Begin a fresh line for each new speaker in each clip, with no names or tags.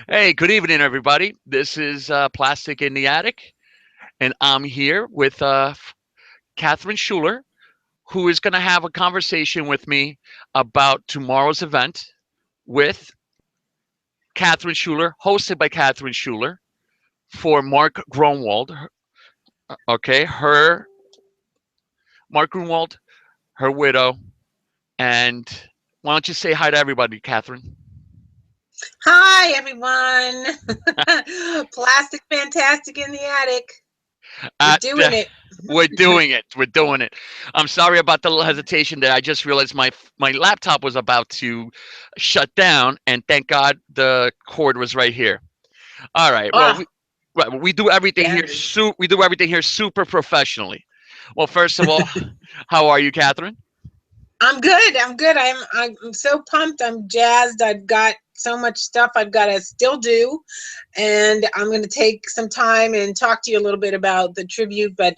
Hey, good evening, everybody. This is Plastic in the Attic, and I'm here with Catherine Schuller, who is going to have a conversation with me about tomorrow's event with Catherine Schuller, hosted by Catherine Schuller for Mark Gruenwald. Okay, her Mark Gruenwald, her widow, and why don't you say hi to everybody, Catherine?
Hi, everyone. Plastic Fantastic in the attic. We're
At
doing it.
We're doing it. We're doing it. I'm sorry about the little hesitation there. I just realized my laptop was about to shut down, and thank God the cord was right here. All right. Well,
Oh,
we do everything here.
battery.
We do everything here super professionally. Well, first of all, how are you, Catherine?
I'm good. I'm good. I'm so pumped. I'm jazzed. I've got so much stuff I've got to still do, and I'm going to take some time and talk to you a little bit about the tribute. But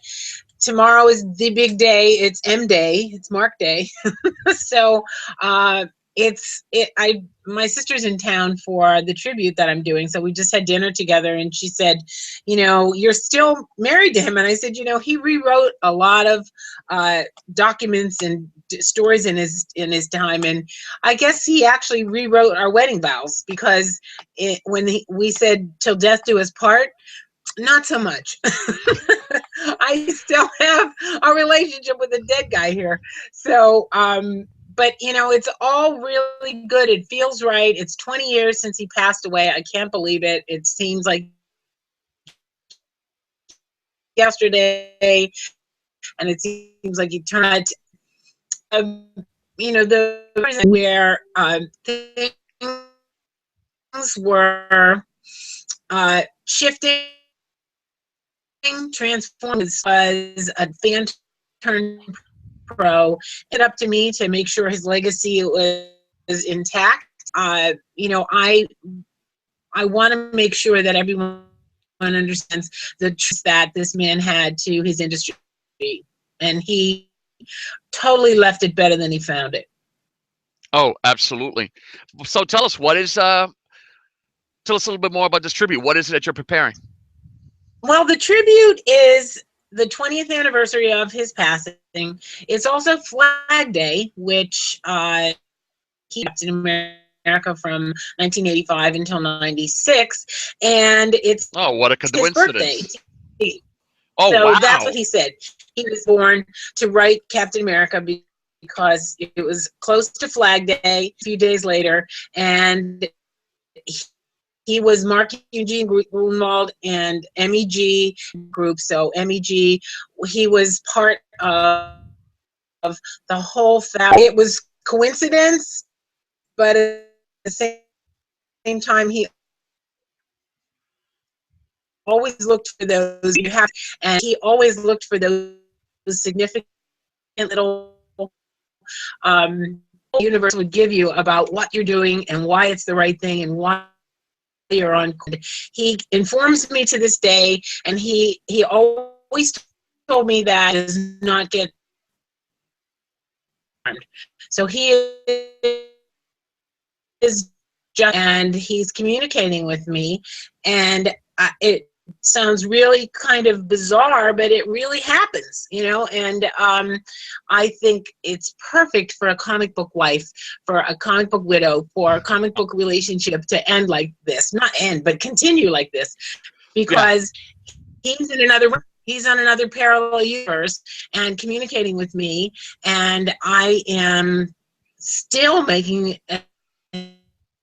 tomorrow is the big day. It's M Day. It's Mark Day. So uh I my sister's in town for the tribute that I'm doing, so we just had dinner together, and she said, you're still married to him. And I said, he rewrote a lot of documents and stories in his time, and I guess he actually rewrote our wedding vows, because we said till death do us part, not so much. I still have a relationship with a dead guy here. So, but it's all really good. It feels right. It's 20 years since he passed away. I can't believe it. It seems like yesterday, and it seems like eternity. The reason where things were shifting, transformed, was a fan turned pro. It up to me to make sure his legacy was intact. I want to make sure that everyone understands the truth that this man had to his industry, and he totally left it better than he found it.
Oh, absolutely. So tell us a little bit more about this tribute. What is it that you're preparing?
Well, the tribute is the 20th anniversary of his passing. It's also Flag Day, which he Captain America from 1985 until 96, and it's
Oh, what a
his birthday.
coincidence.
So
Oh,
that's what he
wow.
said. He was born to write Captain America because it was close to Flag Day, a few days later, and he was Mark Eugene Grunwald and MEG group. So MEG, he was part of the whole family. It was coincidence, but at the same time, he always looked for those significant little universe would give you about what you're doing and why it's the right thing and why you're on. He informs me to this day, and he always told me that he does not get harmed. So he is just, and he's communicating with me, and it sounds really kind of bizarre, but it really happens, and I think it's perfect for a comic book wife, for a comic book widow, for a comic book relationship to end like this. Not end, but continue like this,
Yeah.
because he's on another parallel universe and communicating with me, and I am still making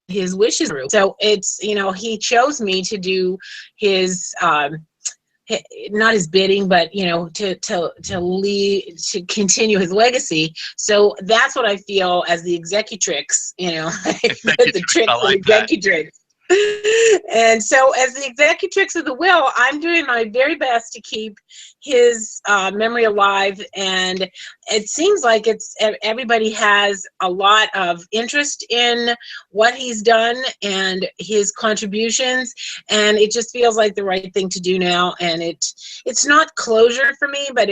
his wishes through. So it's, he chose me to do his not his bidding, but to lead, to continue his legacy. So that's what I feel as the executrix. I put the
Executrix. I
tricks and
like that.
executrix. And so, as the executrix of the will, I'm doing my very best to keep his memory alive. And it seems like everybody has a lot of interest in what he's done and his contributions, and it just feels like the right thing to do now. And it's not closure for me, but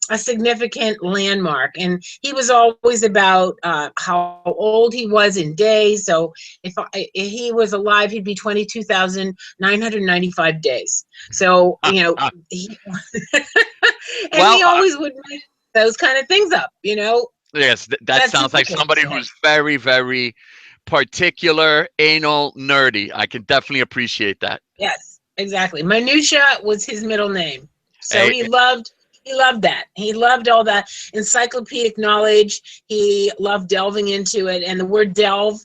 a significant landmark. And he was always about how old he was in days. So if he was alive, he'd be 22,995 days. So, and
Well,
he always would make those kind of things up,
yes, that
that's
sounds like
significant
somebody
to him.
who's very, very particular, anal, nerdy. I can definitely appreciate that.
Yes, exactly. Minutia was his middle name. So
Eh,
he loved that. He loved all that encyclopedic knowledge. He loved delving into it, and the word delve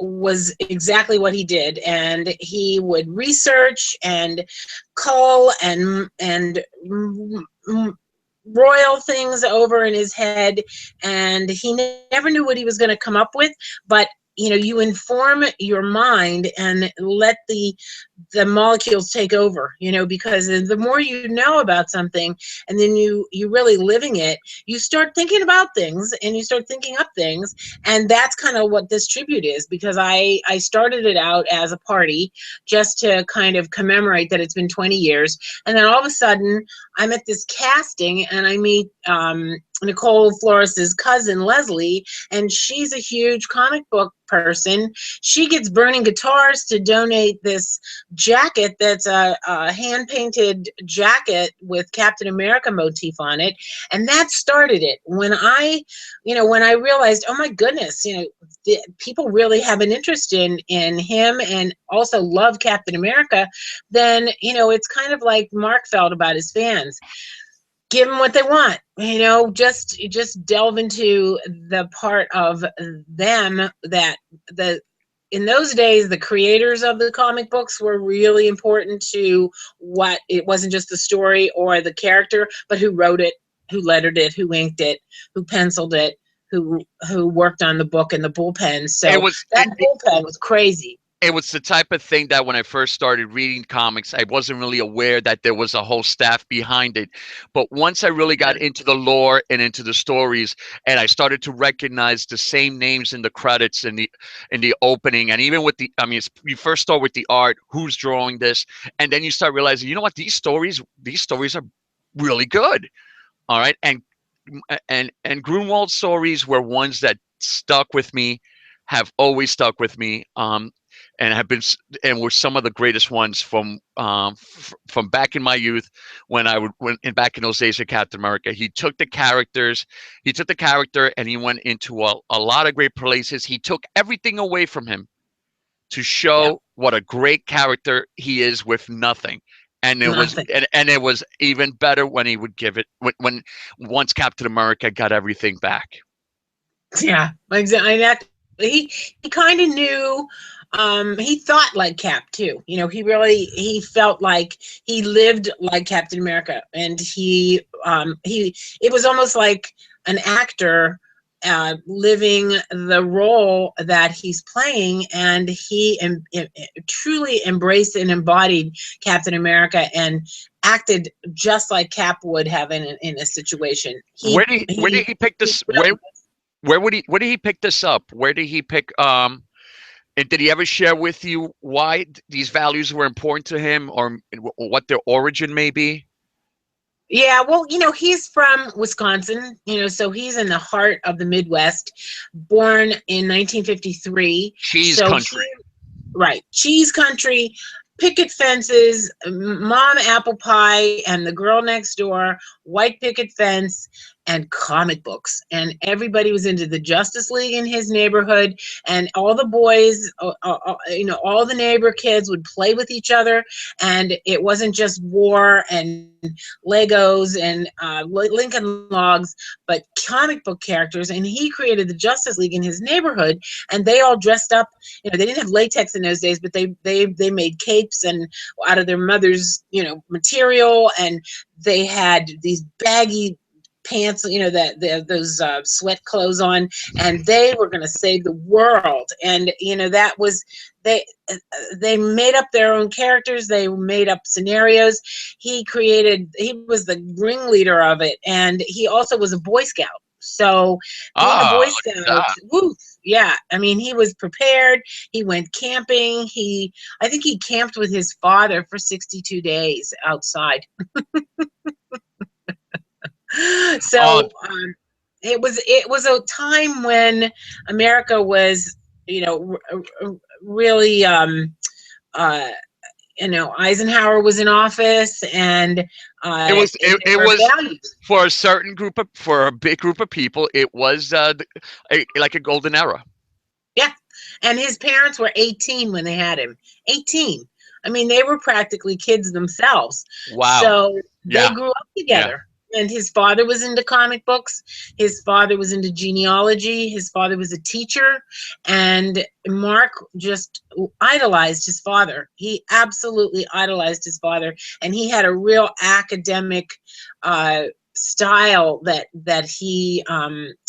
was exactly what he did. And he would research and cull and royal things over in his head, and he never knew what he was going to come up with. But you inform your mind and let the molecules take over, because the more you know about something, and then you really living it, you start thinking about things and you start thinking up things. And that's kind of what this tribute is, because I started it out as a party just to kind of commemorate that it's been 20 years. And then all of a sudden I'm at this casting and I meet Nicole Flores's cousin Leslie, and she's a huge comic book person. She gets Burning Guitars to donate this jacket that's a hand painted jacket with Captain America motif on it, and that started it. When I realized, oh my goodness, people really have an interest in him and also love Captain America, then it's kind of like Mark felt about his fans. Give them what they want, just delve into the part of them that the in those days, the creators of the comic books were really important to what it wasn't just the story or the character, but who wrote it, who lettered it, who inked it, who penciled it, who worked on the book and the bullpen.
it
So
was
that bullpen was crazy.
it was the type of thing that when I first started reading comics, I wasn't really aware that there was a whole staff behind it. But once I really got
Yeah,
into the lore and into the stories, and I started to recognize the same names in the credits in the opening, and even with I mean, you first start with the art, who's drawing this, and then you start realizing, you know what, these stories are really good. All right, and Grunwald stories were ones that stuck with me, have always stuck with me, and have been and were some of the greatest ones from back in my youth when I would back in those days of Captain America. He took the character, and he went into a lot of great places. He took everything away from him to
yeah,
show what a great character he is with nothing.
nothing.
And it was even better when he would give it when once Captain America got everything back.
Yeah, exactly. He kind of knew. He thought like Cap too. He felt like he lived like Captain America, and he it was almost like an actor living the role that he's playing, and he truly embraced and embodied Captain America and acted just like Cap would have in a situation.
Where did he pick
He
this?
really
Where did he pick this up? Where did he pick and did he ever share with you why these values were important to him, or what their origin may be?
Yeah, well, he's from Wisconsin, so he's in the heart of the Midwest, born in 1953.
Cheese
So
country.
right, cheese country, picket fences, mom apple pie, and the girl next door, white picket fence, and comic books. And everybody was into the Justice League in his neighborhood, and all the boys, all the neighbor kids would play with each other. And it wasn't just war and Legos and Lincoln Logs, but comic book characters. And he created the Justice League in his neighborhood, and they all dressed up. They didn't have latex in those days, but they made capes and out of their mother's material, and they had these baggy pants, that those sweat clothes on, and they were going to save the world. And that was they they made up their own characters, they made up scenarios. He was the ringleader of it, and he also was a Boy Scout. So being a
Ah,
Boy
look at
Scout,
that.
woo, yeah, I mean, he was prepared. He went camping. I think he camped with his father for 62 days outside.
Oh,
So it was a time when America was, really, uh, Eisenhower was in office, and
it was it,
there
it
were
was
values.
for a certain group of for a big group of people. It was like a golden era.
Yeah. And his parents were 18 when they had him. 18. I mean, they were practically kids themselves.
Wow.
So they
Yeah.
grew up
Yeah.
together. And his father was into comic books. His father was into genealogy. His father was a teacher. And Mark just idolized his father. He absolutely idolized his father. And he had a real academic uh, style that he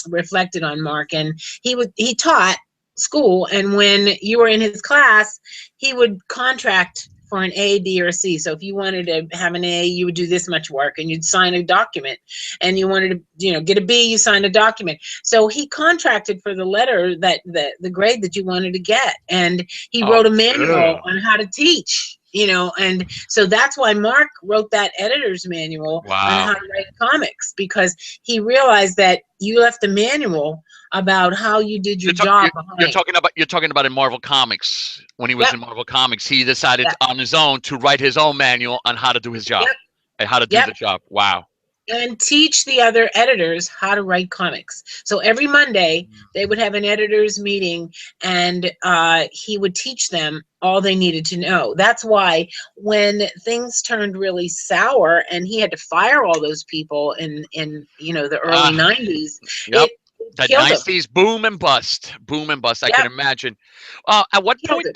reflected on Mark. And he taught school, and when you were in his class, he would contract for an A, B, or C. So if you wanted to have an A, you would do this much work and you'd sign a document. And you wanted to, get a B, you signed a document. So he contracted for the letter that the grade that you wanted to get. And he
Oh.
wrote a manual
Ugh.
on how to teach. And so that's why Mark wrote that editor's manual on
Wow.
how to write comics, because he realized that you left a manual about how you did your
You're, ta-
job
you're,
behind.
you're talking about in Marvel Comics. When he was
Yep,
in Marvel Comics, he decided
yep,
on his own to write his own manual on how to do his job
yep,
and how to do
yep.
the job. Wow.
And teach the other editors how to write comics. So every Monday they would have an editors meeting, and he would teach them all they needed to know. That's why when things turned really sour and he had to fire all those people in the early
Uh,
'90s,
yep.
it
The
killed him.
nineties boom and bust, boom and bust. I can
Yep,
imagine. At what
killed
point?
him.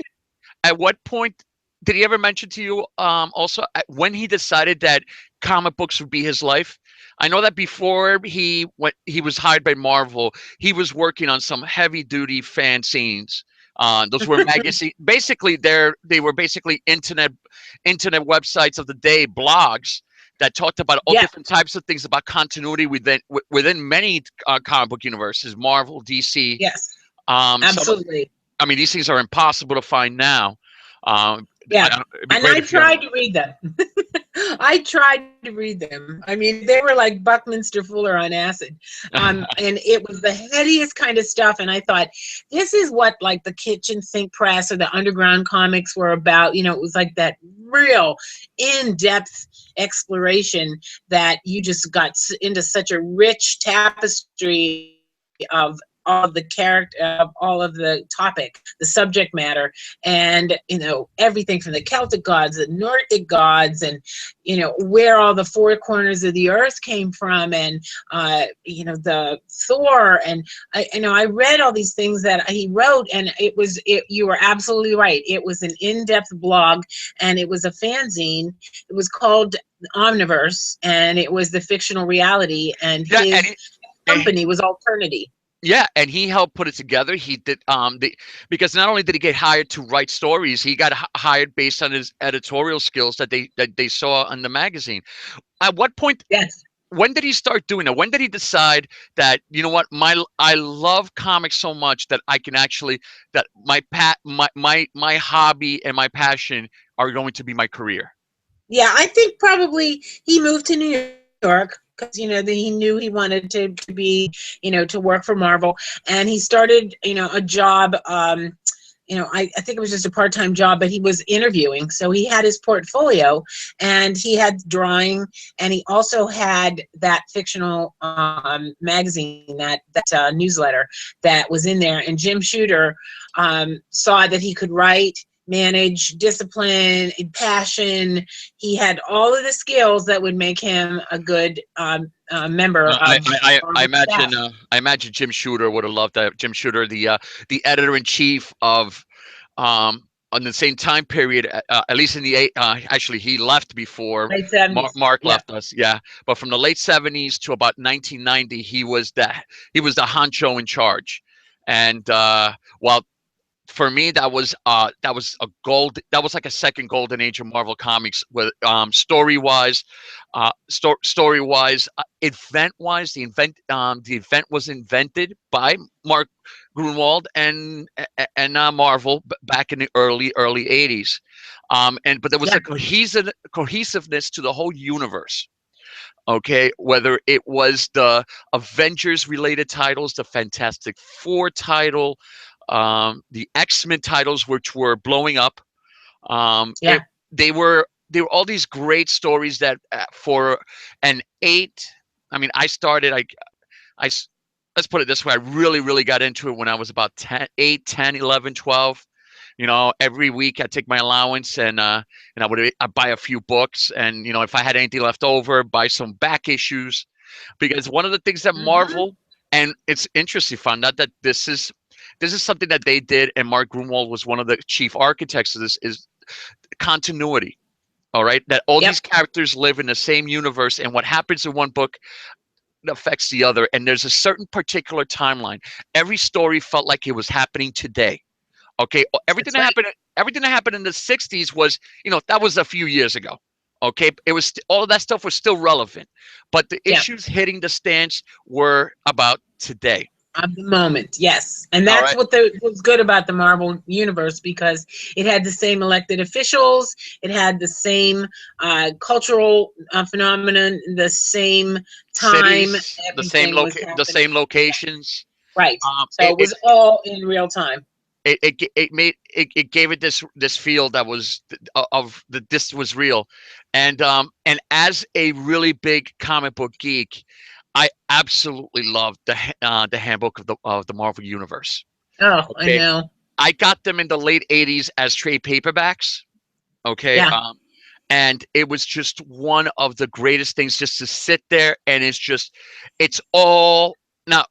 At what point did he ever mention to you? Also, when he decided that comic books would be his life. I know that before he was hired by Marvel, he was working on some heavy duty fanzines. Those were magazine. Basically, they were basically internet websites of the day, blogs that talked about all
Yeah,
different types of things about continuity within many comic book universes, Marvel, DC.
yes,
Some,
absolutely.
I mean, these things are impossible to find now.
Yeah.
It'd be
And
great
I
if you ever.
tried to read them. I tried to read them. I mean, they were like Buckminster Fuller on acid. And it was the headiest kind of stuff. And I thought, this is what like the kitchen sink press or the underground comics were about. It was like that real in-depth exploration that you just got into such a rich tapestry of all of the character, of all of the topic, the subject matter, and everything from the Celtic gods, the Nordic gods, and where all the four corners of the earth came from, and the Thor, and I read all these things that he wrote, and you were absolutely right. It was an in-depth blog, and it was a fanzine. It was called Omniverse, and it was the fictional reality, and
Yeah,
his
and
company was Alternity.
yeah, and he helped put it together. He did because not only did he get hired to write stories, he got hired based on his editorial skills that they saw on the magazine. At what point?
Yes.
When did he start doing it? When did he decide that what I love comics so much that I can actually that my hobby and my passion are going to be my career?
Yeah, I think probably he moved to New York because he knew he wanted to be to work for Marvel, and he started a job. I think it was just a part-time job, but he was interviewing, so he had his portfolio, and he had drawing, and he also had that fictional magazine, that newsletter that was in there. And Jim Shooter saw that he could write, manage, discipline, passion. He had all of the skills that would make him a good member
Uh, I,
of
I, I I
Marvel
imagine
staff.
I imagine Jim Shooter would have loved that. Jim Shooter, the editor in chief of on the same time period, at least in the actually he left before
Late 70s.
Mark
Yeah.
left us. Yeah, but from the late '70s to about 1990, he was the honcho in charge, and while for me that was a gold that was like a second golden age of Marvel Comics with story wise, event wise, the event was invented by Mark Gruenwald and Marvel back in the early '80s, and but there was
Yeah.
a cohesiveness to the whole universe. Okay, whether it was the Avengers related titles, the Fantastic Four title, the X-Men titles, which were blowing up.
Yeah.
They were all these great stories that for an eight. I mean, I started. I s- let's put it this way. I really got into it when I was about 10, 8, 10, 11, 12. You know, every week I take my allowance and I buy a few books, and you know, if I had anything left over, buy some back issues. Because one of the things that
Hmm.
Marvel, and it's interesting, found out that this is something that they did, and Mark Gruenwald was one of the chief architects of this, is continuity. All right, that all
Yep.
these characters live in the same universe, and what happens in one book affects the other, and there's a certain particular timeline. Every story felt like it was happening today. Okay,
That's right.
everything that happened in the 60s was, you know, that was a few years ago. Okay, it was all of that stuff was still relevant, but the
Yeah.
issues hitting the stands were about today.
Of the moment, yes. And
All
that's
right,
what was good about the Marvel universe, because it had the same elected officials, it had the same cultural phenomenon, the same time
cities,
everything was
the
happening.
same locations.
Right.
Um,
So
it,
it
it
was all in real time.
it gave it this feel that was of that this was real, and as a really big comic book geek, I absolutely loved the handbook of the Marvel universe.
Oh, I
Okay,
know.
I got them in the late '80s as trade paperbacks. Okay,
Yeah.
and it was just one of the greatest things just to sit there, and it's all now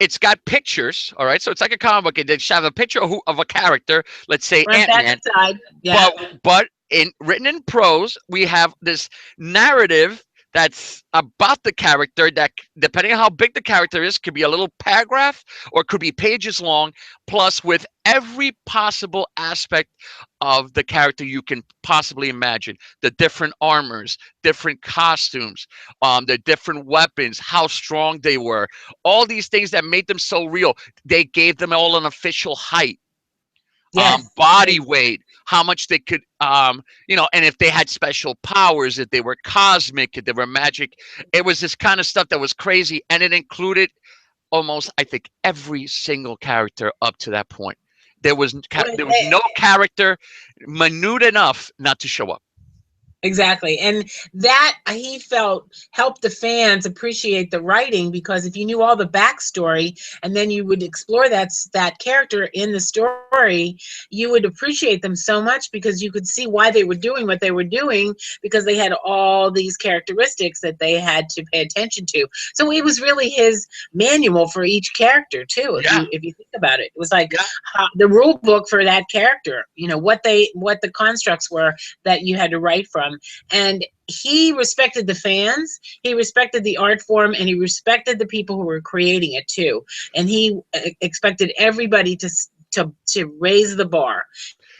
it's got pictures, all right. So it's like a comic book. It just have a picture of a character, let's say
Front,
Ant
back,
Man,
and side. Yeah.
but in written in prose, we have this narrative that's about the character that, depending on how big the character is, could be a little paragraph or could be pages long, plus with every possible aspect of the character you can possibly imagine, the different armors, different costumes, the different weapons, how strong they were, all these things that made them so real. They gave them all an official height,
Yes.
body weight, how much they could, you know, and if they had special powers, if they were cosmic, if they were magic. It was this kind of stuff that was crazy, and it included almost, I think, every single character up to that point.
Well,
There was no character minute enough not to show up.
exactly. And that he felt helped the fans appreciate the writing, because if you knew all the backstory and then you would explore that character in the story, you would appreciate them so much, because you could see why they were doing what they were doing, because they had all these characteristics that they had to pay attention to. So it was really his manual for each character too.
Yeah,
If you think about it, it was like
yeah,
the rule book for that character. You know what the constructs were that you had to write from. And he respected the fans, he respected the art form, and he respected the people who were creating it too. And he expected everybody to raise the bar.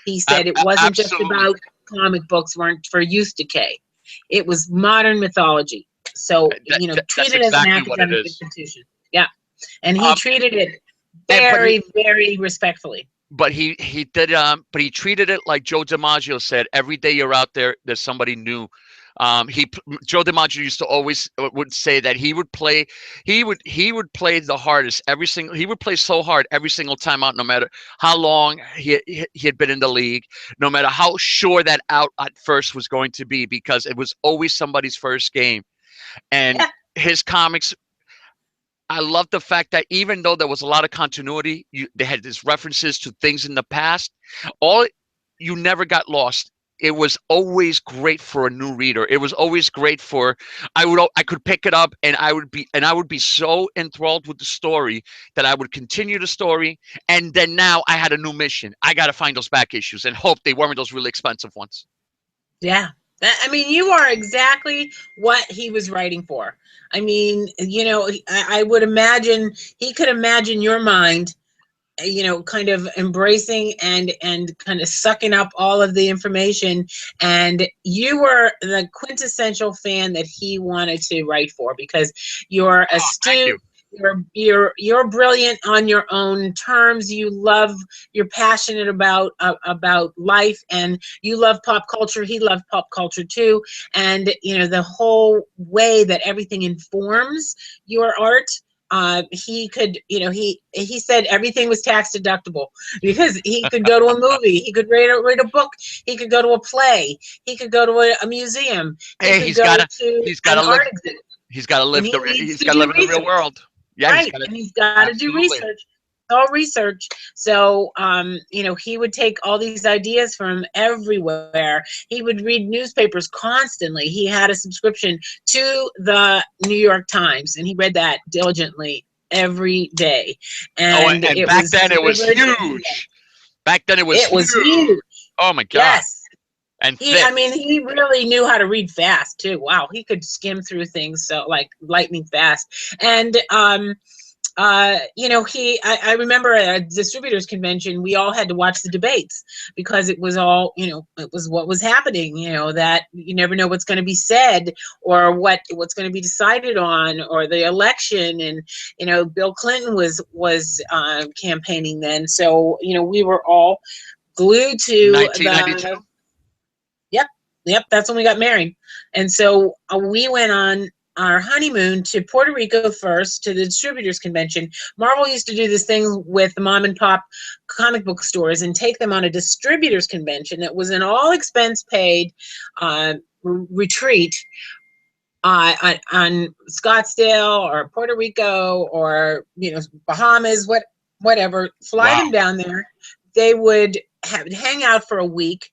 He said it wasn't just about
absolutely.
comic books weren't for youth decay. It was modern mythology. So,
That's
treated as an
exactly what it
academic
is.
institution. Yeah. And he
Um,
treated it
and
very, very respectfully.
he did, but he treated it like Joe DiMaggio said, every day you're out there, there's somebody new. Joe DiMaggio used to always would say that he would play the hardest every single he would play so hard every single time out, no matter how long he had been in the league, no matter how sure that out at first was going to be, because it was always somebody's first game. And
Yeah.
his comics, I love the fact that even though there was a lot of continuity, they had these references to things in the past. All You never got lost. It was always great for a new reader. It was always great for I could pick it up, and I would be so enthralled with the story that I would continue the story, and then now I had a new mission. I got to find those back issues and hope they weren't those really expensive ones.
Yeah. I mean, you are exactly what he was writing for. I mean, I would imagine he could imagine your mind, kind of embracing and kind of sucking up all of the information. And you were the quintessential fan that he wanted to write for, because you're
Oh, thank
astute,
you.
You're brilliant on your own terms. You're passionate about life, and you love pop culture. He loved pop culture too, and the whole way that everything informs your art. He could, he said everything was tax deductible because he could go to a movie, he could read a book, he could go to a play, he could go to a museum, he
Hey,
could go to
he's
an
gotta live
art exhibit, and he needs
he's
to
gotta
do
live in the real
research.
world. Yeah, he's
Right,
gotta
and he's got to do
absolutely.
research. All research. So, he would take all these ideas from everywhere. He would read newspapers constantly. He had a subscription to the New York Times, and he read that diligently every day.
Oh,
And
and
it
back
was
then it
very,
was
very good.
huge. Back then it was
It was
huge.
huge.
Oh my god.
Yes.
And
I
thick.
mean, he really knew how to read fast too. Wow, he could skim through things so like lightning fast. And I remember at a distributors convention, we all had to watch the debates because it was all, it was what was happening, that you never know what's going to be said or what's going to be decided on, or the election. And, Bill Clinton was campaigning then. So, we were all glued to
1992.
yep, yep, that's when we got married. And so we went on our honeymoon to Puerto Rico first to the distributors convention. Marvel used to do this thing with the mom and pop comic book stores and take them on a distributors convention that was an all expense paid retreat on Scottsdale or Puerto Rico or Bahamas, whatever. Fly
Wow.
them down there. They would hang out for a week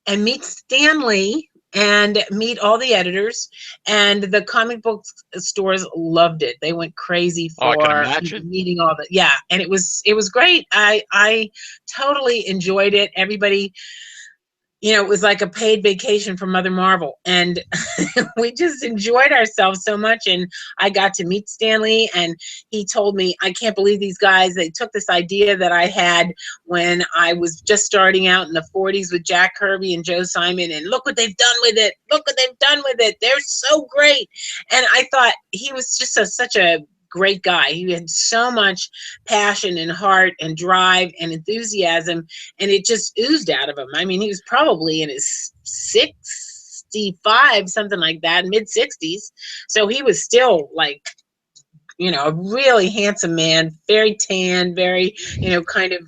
and meet Stanley and meet all the editors, and the comic book stores loved it. They went crazy
Oh, I can
for
imagine.
meeting all the, yeah, and it was great. I totally enjoyed it. Everybody, it was like a paid vacation from Mother Marvel, and we just enjoyed ourselves so much. And I got to meet Stanley, and he told me, I can't believe these guys, they took this idea that I had when I was just starting out in the 40s with Jack Kirby and Joe Simon, and look what they've done with it. Look what they've done with it. They're so great. And I thought he was just such a great guy. He had so much passion and heart and drive and enthusiasm, and it just oozed out of him. I mean, he was probably in his 65, something like that, mid 60s. So he was still like, a really handsome man, very tan, very, kind of,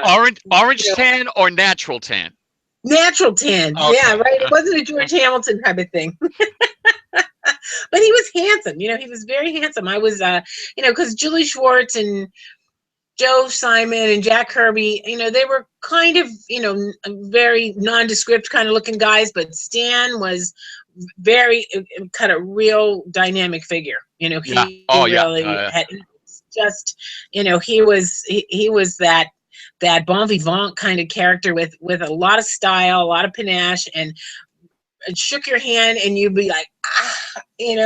Orange
you know,
tan or natural tan?
natural tan. Yeah,
Okay.
right. It wasn't a George Hamilton type of thing. But he was handsome. He was very handsome. I was, because Julie Schwartz and Joe Simon and Jack Kirby, they were kind of, very nondescript kind of looking guys, but Stan was very kind of real dynamic figure.
Yeah.
He
Oh yeah.
really had just, he was that bon vivant kind of character with a lot of style, a lot of panache, and shook your hand and you'd be like, he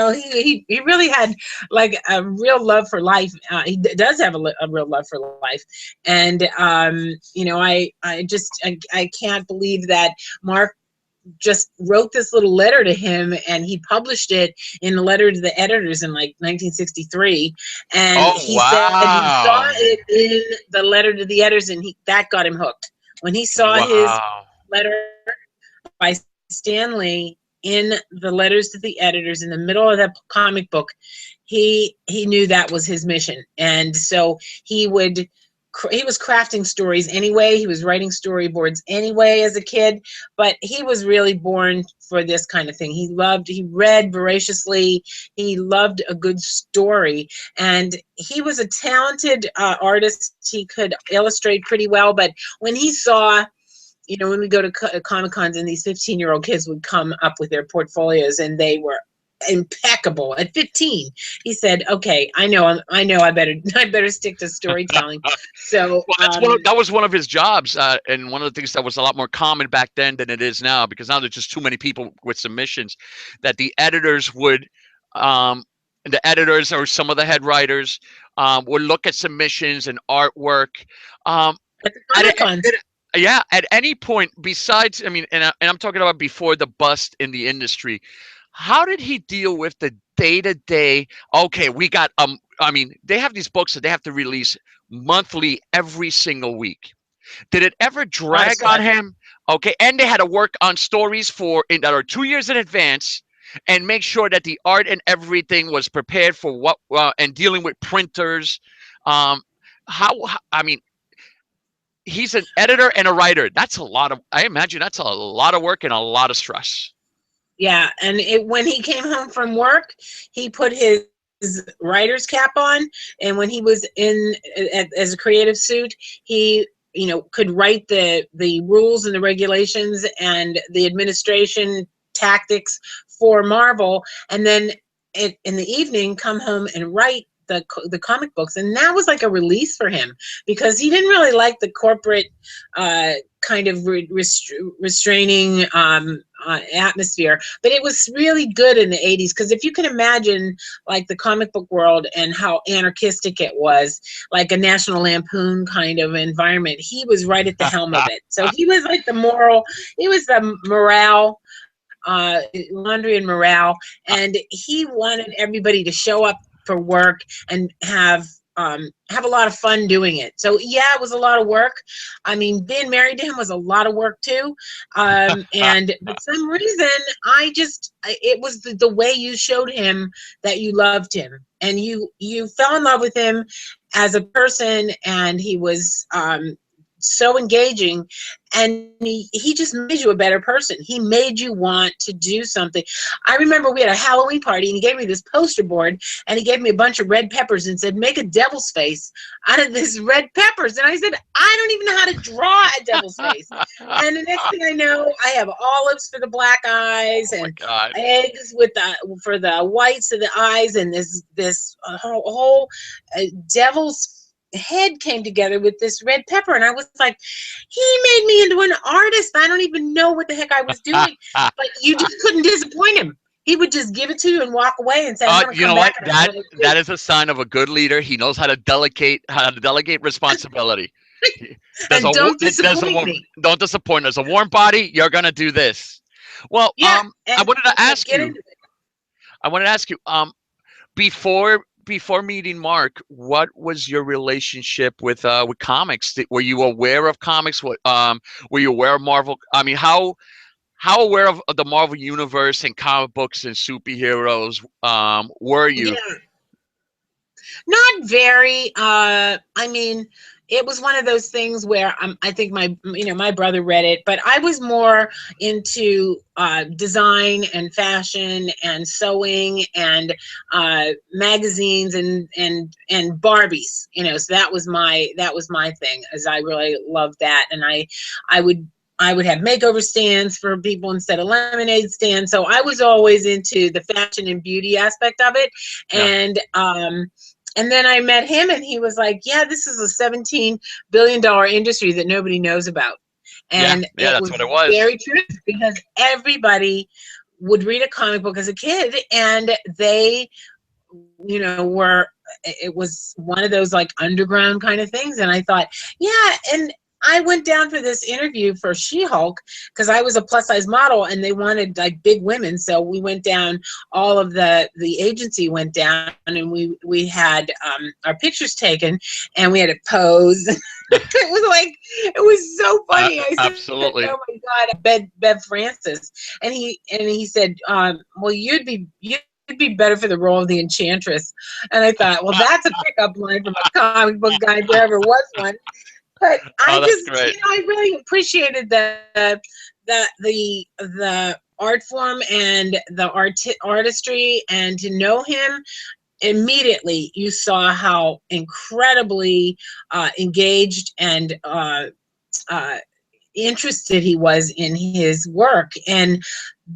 really had like a real love for life. He does have a real love for life. And, I can't believe that Mark just wrote this little letter to him, and he published it in the letter to the editors in like 1963. And
oh
he said he saw
wow.
it in the letter to the editors, and that got him hooked. When he saw his
Wow.
letter by Stanley in the letters to the editors in the middle of that comic book, he knew that was his mission. And so he was crafting stories anyway. He was writing storyboards anyway as a kid, but he was really born for this kind of thing. He read voraciously. He loved a good story, and he was a talented artist. He could illustrate pretty well, but when he saw, when we go to Comic Cons and these 15-year-old kids would come up with their portfolios and they were impeccable at 15, he said, okay, I better stick to storytelling. So,
Well, that was one of his jobs, and one of the things that was a lot more common back then than it is now, because now there's just too many people with submissions. That um, the editors or some of the head writers would look at submissions and artwork. Um,
at the
at,
Comic Cons,
yeah, at any point besides, I mean, and I'm talking about before the bust in the industry. How did he deal with day to day. Okay, we got I mean, they have these books that they have to release monthly every single week. Did it ever
A lot of
drag on
stress.
him? Okay, and they had to work on stories that are 2 years in advance, and make sure that the art and everything was prepared for what and dealing with printers. Um, I mean, he's an editor and a writer. That's a lot of. I imagine that's a lot of work and a lot of stress.
Yeah, and when he came home from work, he put his writer's cap on, and when he was as a creative suit, he could write the rules and the regulations and the administration tactics for Marvel, and then in the evening come home and write the comic books. And that was like a release for him, because he didn't really like the corporate kind of restraining atmosphere, but it was really good in the 80s, because if you can imagine like the comic book world and how anarchistic it was, like a National Lampoon kind of environment, he was right at the helm of it. So he was like he was the morale, laundry and morale, and he wanted everybody to show up for work and have a lot of fun doing it. So yeah, it was a lot of work. I mean, being married to him was a lot of work too. And for some reason, it was the way you showed him that you loved him, and you fell in love with him as a person, and he was so engaging, and he just made you a better person. He made you want to do something. I remember we had a Halloween party, and he gave me this poster board, and he gave me a bunch of red peppers and said, make a devil's face out of this red peppers. And I said, I don't even know how to draw a devil's face. And the next thing I know, I have olives for the black eyes,
Oh my
and
God.
eggs for the whites of the eyes, and this whole devil's head came together with this red pepper. And I was like, he made me into an artist. I don't even know what the heck I was doing, but you just couldn't disappoint him. He would just give it to you and walk away and say, I'm going to
You
come
know what?
back and I'm
That
going to
that is a sign of a good leader. He knows how to delegate responsibility. There's
and
a
don't
there's a
disappoint
warm
me.
don't disappoint. There's a warm body. You're gonna do this. Well,
Yeah,
I
and
wanted to
like,
ask
get
you.
into it.
I wanted to ask you. Before meeting Mark, what was your relationship with comics? Were you aware of comics? Were you aware of Marvel? I mean, how aware of the Marvel universe and comic books and superheroes were you?
Yeah, not very. I mean, it was one of those things where I think my brother read it, but I was more into design and fashion and sewing and magazines and Barbies. So that was my thing, as I really loved that, and I would. I would have makeover stands for people instead of lemonade stands. So I was always into the fashion and beauty aspect of it.
Yeah,
And then I met him, and he was like, yeah, this is a $17 billion industry that nobody knows about.
yeah,
And
yeah.
it
That's
was
what it was.
very true, because everybody would read a comic book as a kid, and they, were, it was one of those like underground kind of things. And I thought, yeah. And I went down for this interview for She-Hulk, because I was a plus size model, and they wanted like big women. So we went down, all of the agency went down, and we had our pictures taken, and we had to pose. It was so funny. I said, oh
Absolutely.
my God, Bev Francis. And he said, well, you'd be better for the role of the Enchantress. And I thought, well, that's a pickup line from a comic book guy if there ever was one. But I
Oh, that's
just,
great.
I really appreciated the art form and the artistry, and to know him immediately. You saw how incredibly engaged and uh, interested he was in his work. And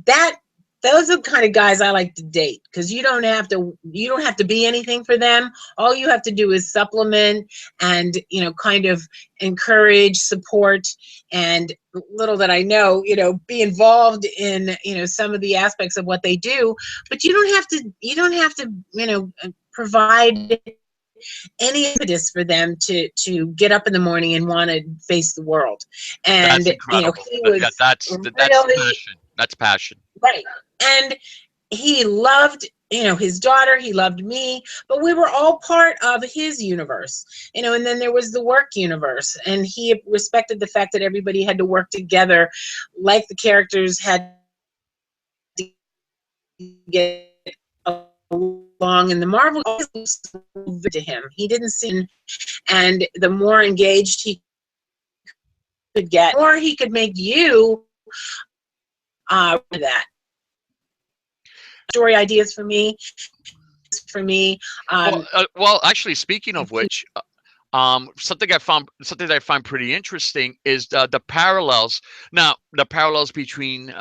that those are the kind of guys I like to date, because you don't have to be anything for them. All you have to do is supplement and kind of encourage, support, and little that I know, be involved in some of the aspects of what they do. But you don't have to provide any impetus for them to get up in the morning and want to face the world.
That's
And
incredible.
he
Yeah,
was
that's
really
passion. That's passion.
right. And he loved his daughter, he loved me, but we were all part of his universe, and then there was the work universe, and he respected the fact that everybody had to work together, like the characters had to get along in the Marvel to him. He didn't see, and the more engaged he could get, the more he could make you that story ideas for me.
Well, actually, speaking of which, something that I find pretty interesting is the parallels. Now, the parallels between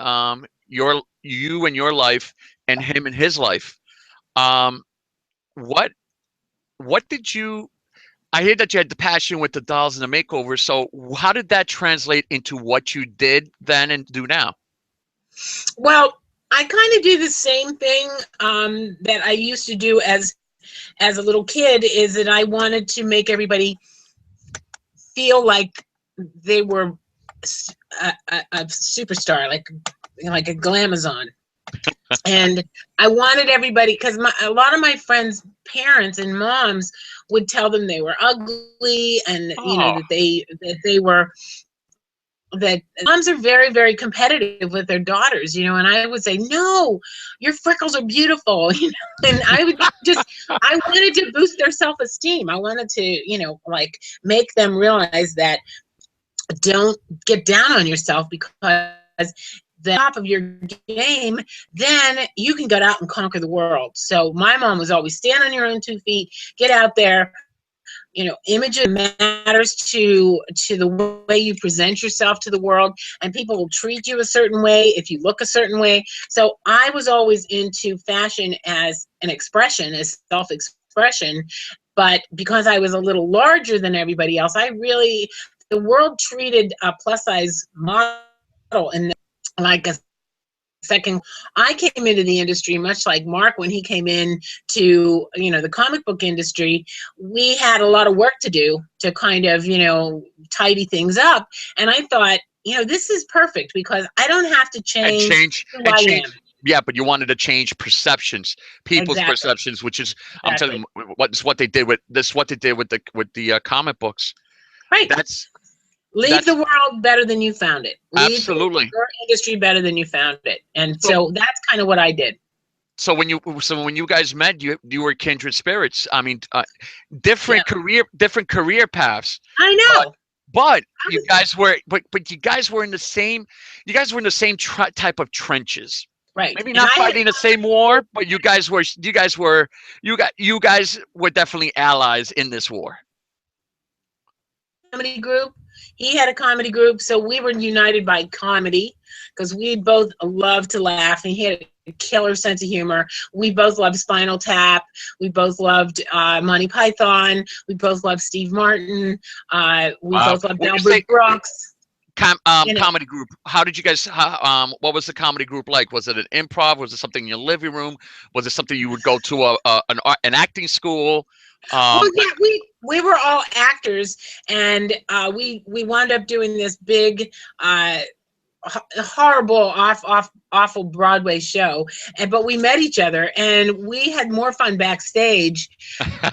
you and your life and him and his life. Um, what what did you? I hear that you had the passion with the dolls and the makeover. So, how did that translate into what you did then and do now?
Well, I kind of do the same thing that I used to do as a little kid, is that I wanted to make everybody feel like they were a superstar, like a glamazon. And I wanted everybody, because a lot of my friends' parents and moms would tell them they were ugly, and
Oh,
that they were, that moms are very, very competitive with their daughters, and I would say, no, your freckles are beautiful, and I wanted to boost their self-esteem. I wanted to, like, make them realize that don't get down on yourself, because the top of your game, then you can get out and conquer the world. So my mom was always, stand on your own 2 feet, get out there. Images matters to the way you present yourself to the world, and people will treat you a certain way if you look a certain way. So I was always into fashion as an expression, as self-expression. But because I was a little larger than everybody else, the world treated a plus size model and like a second. I came into the industry much like Mark when he came in to the comic book industry. We had a lot of work to do to kind of tidy things up, and I thought, this is perfect, because I don't have to
and
change
change
who
and
I
change.
am.
Yeah, but you wanted to change perceptions, people's
Exactly.
perceptions, which is, I'm telling
Exactly.
you, what they did with the comic books.
Right.
That's
Leave
that's
the world better than you found it. Leave
absolutely.
your industry better than you found it. And
So
so that's kind of what I did.
when you guys met, you were kindred spirits. I mean,
Yeah.
different career paths,
I
but
know.
but
I
you
was,
guys were but you guys were in the same type of trenches.
right.
Maybe
And
not
I had
fighting the same war, but you guys were definitely allies in this war.
comedy group. He had a comedy group, so we were united by comedy, because we both loved to laugh, and he had a killer sense of humor. We both loved Spinal Tap. We both loved Monty Python. We both loved Steve Martin. We
Wow.
both loved
When you
Albert
say
Brooks. You know,
comedy group, how did you guys? What was the comedy group like? Was it an improv? Was it something in your living room? Was it something you would go to an acting school?
well,
Um,
yeah, we were all actors, and we wound up doing this big horrible awful Broadway show, but we met each other, and we had more fun backstage,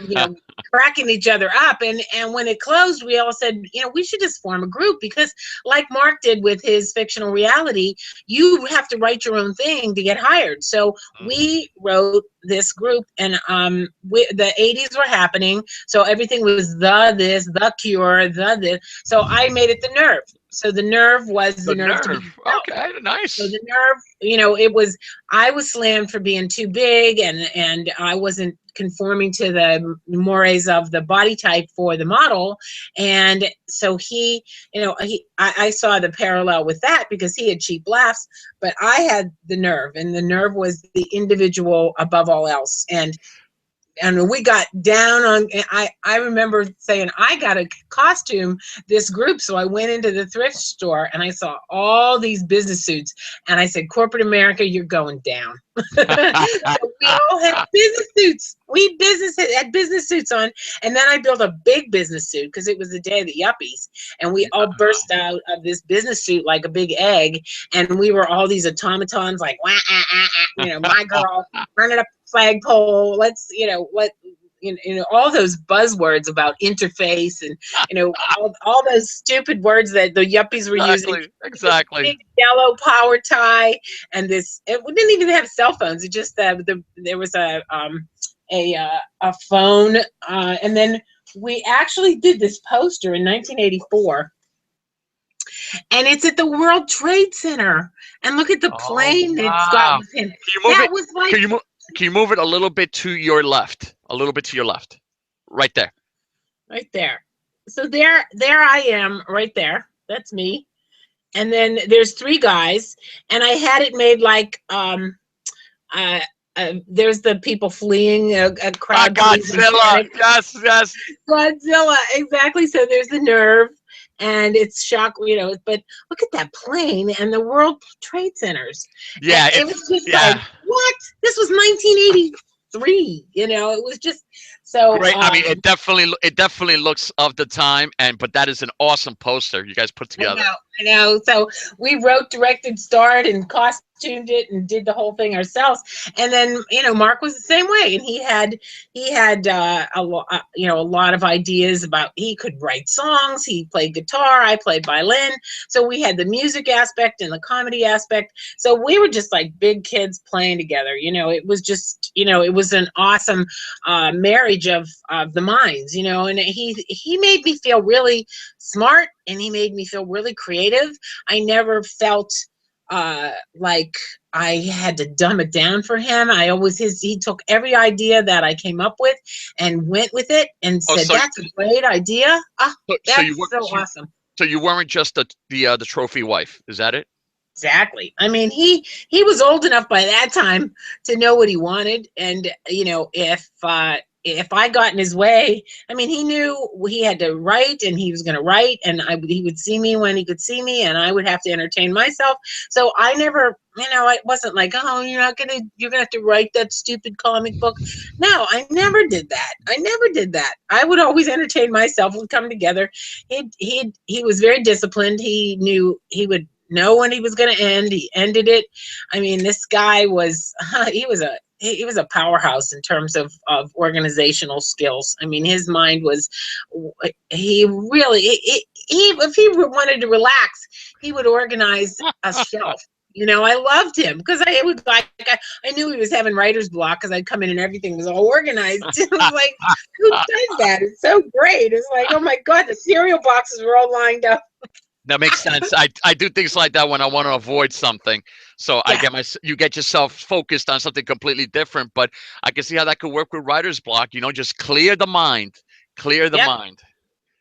you know cracking each other up, and when it closed, we all said, we should just form a group, because like Mark did with his fictional reality, you have to write your own thing to get hired. So we wrote this group, and the 80s were happening, so everything was the Cure, the this. So I made it the Nerve. So the Nerve was
the
the nerve to be
nerve.
yourself.
Okay,
So
nice.
the Nerve, it was, I was slammed for being too big, and I wasn't conforming to the mores of the body type for the model. And so I saw the parallel with that, because he had cheap laughs, but I had the Nerve, and the Nerve was the individual above all else. And we got down on, I remember saying, I got a costume this group. So I went into the thrift store, and I saw all these business suits, and I said, corporate America, you're going down. So we all had business suits. Had business suits on. And then I built a big business suit, because it was the day of the yuppies, and we all burst out of this business suit like a big egg. And we were all these automatons, like, wah, ah, ah, ah, my girl, run it up. flagpole. Let's, all those buzzwords about interface and, all those stupid words that the yuppies were using.
Exactly.
This
Exactly.
big yellow power tie and this. We didn't even have cell phones. It just there was a phone, and then we actually did this poster in 1984. And it's at the World Trade Center. And look at the
Oh
plane it's got
wow.
with him.
Can you move
That
it?
was like
Can you move? Can you move it a little bit to your left? A little bit to your left. Right there.
right there. So there I am right there. That's me. And then there's three guys, and I had it made like uh, there's the people fleeing, a
Ah,
crowd flees in
Godzilla.
panic.
Yes. Yes.
Godzilla, exactly. So there's the nerve, and it's shock, but look at that plane and the World Trade Centers. And
Yeah.
it
It's
was just like,
yeah.
what? This was 1983. It was just so
Great. I mean, it definitely looks of the time, and but that is an awesome poster you guys put
I
together.
know, I know. So we wrote, directed, starred, and costumed it, and did the whole thing ourselves. And then, Mark was the same way, and he had a lot of ideas about. He could write songs. He played guitar. I played violin. So we had the music aspect and the comedy aspect. So we were just like big kids playing together. It was just, it was an awesome marriage of the minds. And he made me feel really smart, and he made me feel really creative. I never felt like I had to dumb it down for him. He took every idea that I came up with and went with it and
Oh,
said, that's a great idea. Ah,
so
that's
you were
so awesome.
so you weren't just the trophy wife, is that it?
Exactly. I mean, he was old enough by that time to know what he wanted, and if I got in his way, I mean, he knew he had to write, and he was going to write, and he would see me when he could see me, and I would have to entertain myself. So I never, it wasn't like, oh, you're gonna have to write that stupid comic book. No, I never did that. I never did that. I would always entertain myself. We'd come together. He was very disciplined. He knew he would know when he was going to end. He ended it. I mean, this guy was he was a powerhouse in terms of organizational skills. I mean, his mind was, he really, if he wanted to relax, he would organize a shelf. I loved him because I knew he was having writer's block because I'd come in and everything was all organized. It was like, who does that? It's so great. It's like, oh my God, the cereal boxes were all lined up.
That makes sense. I do things like that when I want to avoid something. So
Yeah.
you get yourself focused on something completely different. But I can see how that could work with writer's block. Just clear the mind. Clear the
Yep.
mind.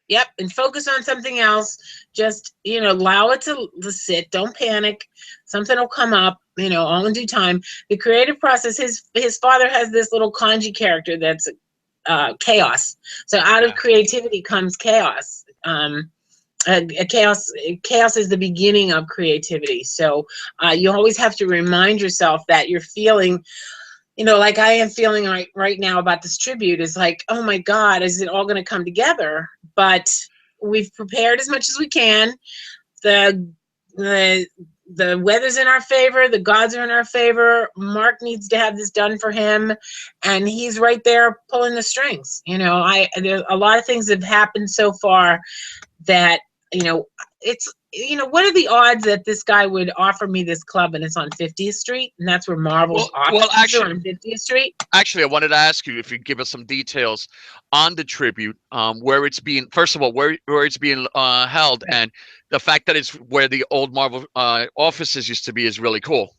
Yep, and focus on something else. Just, allow it to sit. Don't panic. Something will come up, all in due time. The creative process, his father has this little kanji character that's chaos. So out of
Yeah.
creativity comes chaos. Chaos is the beginning of creativity. So you always have to remind yourself that you're feeling, like I am feeling right now about this tribute, is like, oh my God, is it all going to come together? But we've prepared as much as we can. The the weather's in our favor. The gods are in our favor. Mark needs to have this done for him, and he's right there pulling the strings. There a lot of things have happened so far that it's what are the odds that this guy would offer me this club, and it's on 50th Street, and that's where Marvel's
Well,
offices are, on 50th Street.
actually, I wanted to ask you if you could give us some details on the tribute, where it's being, first of all, where it's being held, and the fact that it's where the old Marvel offices used to be is really cool.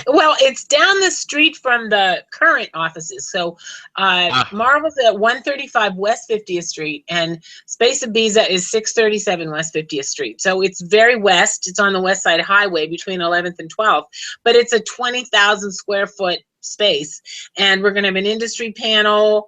Well, it's down the street from the current offices. So
Ah,
Marvel's at 135 West 50th Street, and Space Ibiza is 637 West 50th Street. So it's very west. It's on the West Side Highway between 11th and 12th, but it's a 20,000 square foot space, and we're going to have an industry panel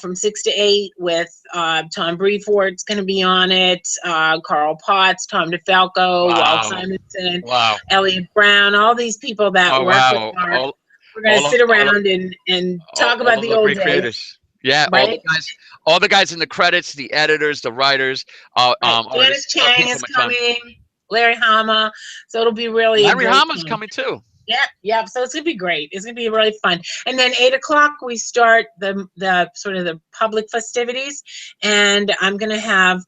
from 6 to 8 with Tom Brefort's going to be on it, Carl Potts, Tom DeFalco, Walt
wow,
Simonson,
wow,
Elliot Brown, all these people that
oh
work with
wow,
Mark.
all
We're going to
all of
sit
all of,
around and talk
all
about
of
the
the
old
great
days,
creators. Yeah,
right?
all the guys in the credits, the editors, the writers,
Right. Janice
artists,
Chang
people
is
in my time.
coming, Larry Hama, so it'll be really a
Larry
great
Hama's
time.
coming too.
Yep, yep. So it's gonna be great. It's gonna be really fun. And then 8 o'clock we start the sort of the public festivities, and I'm gonna have.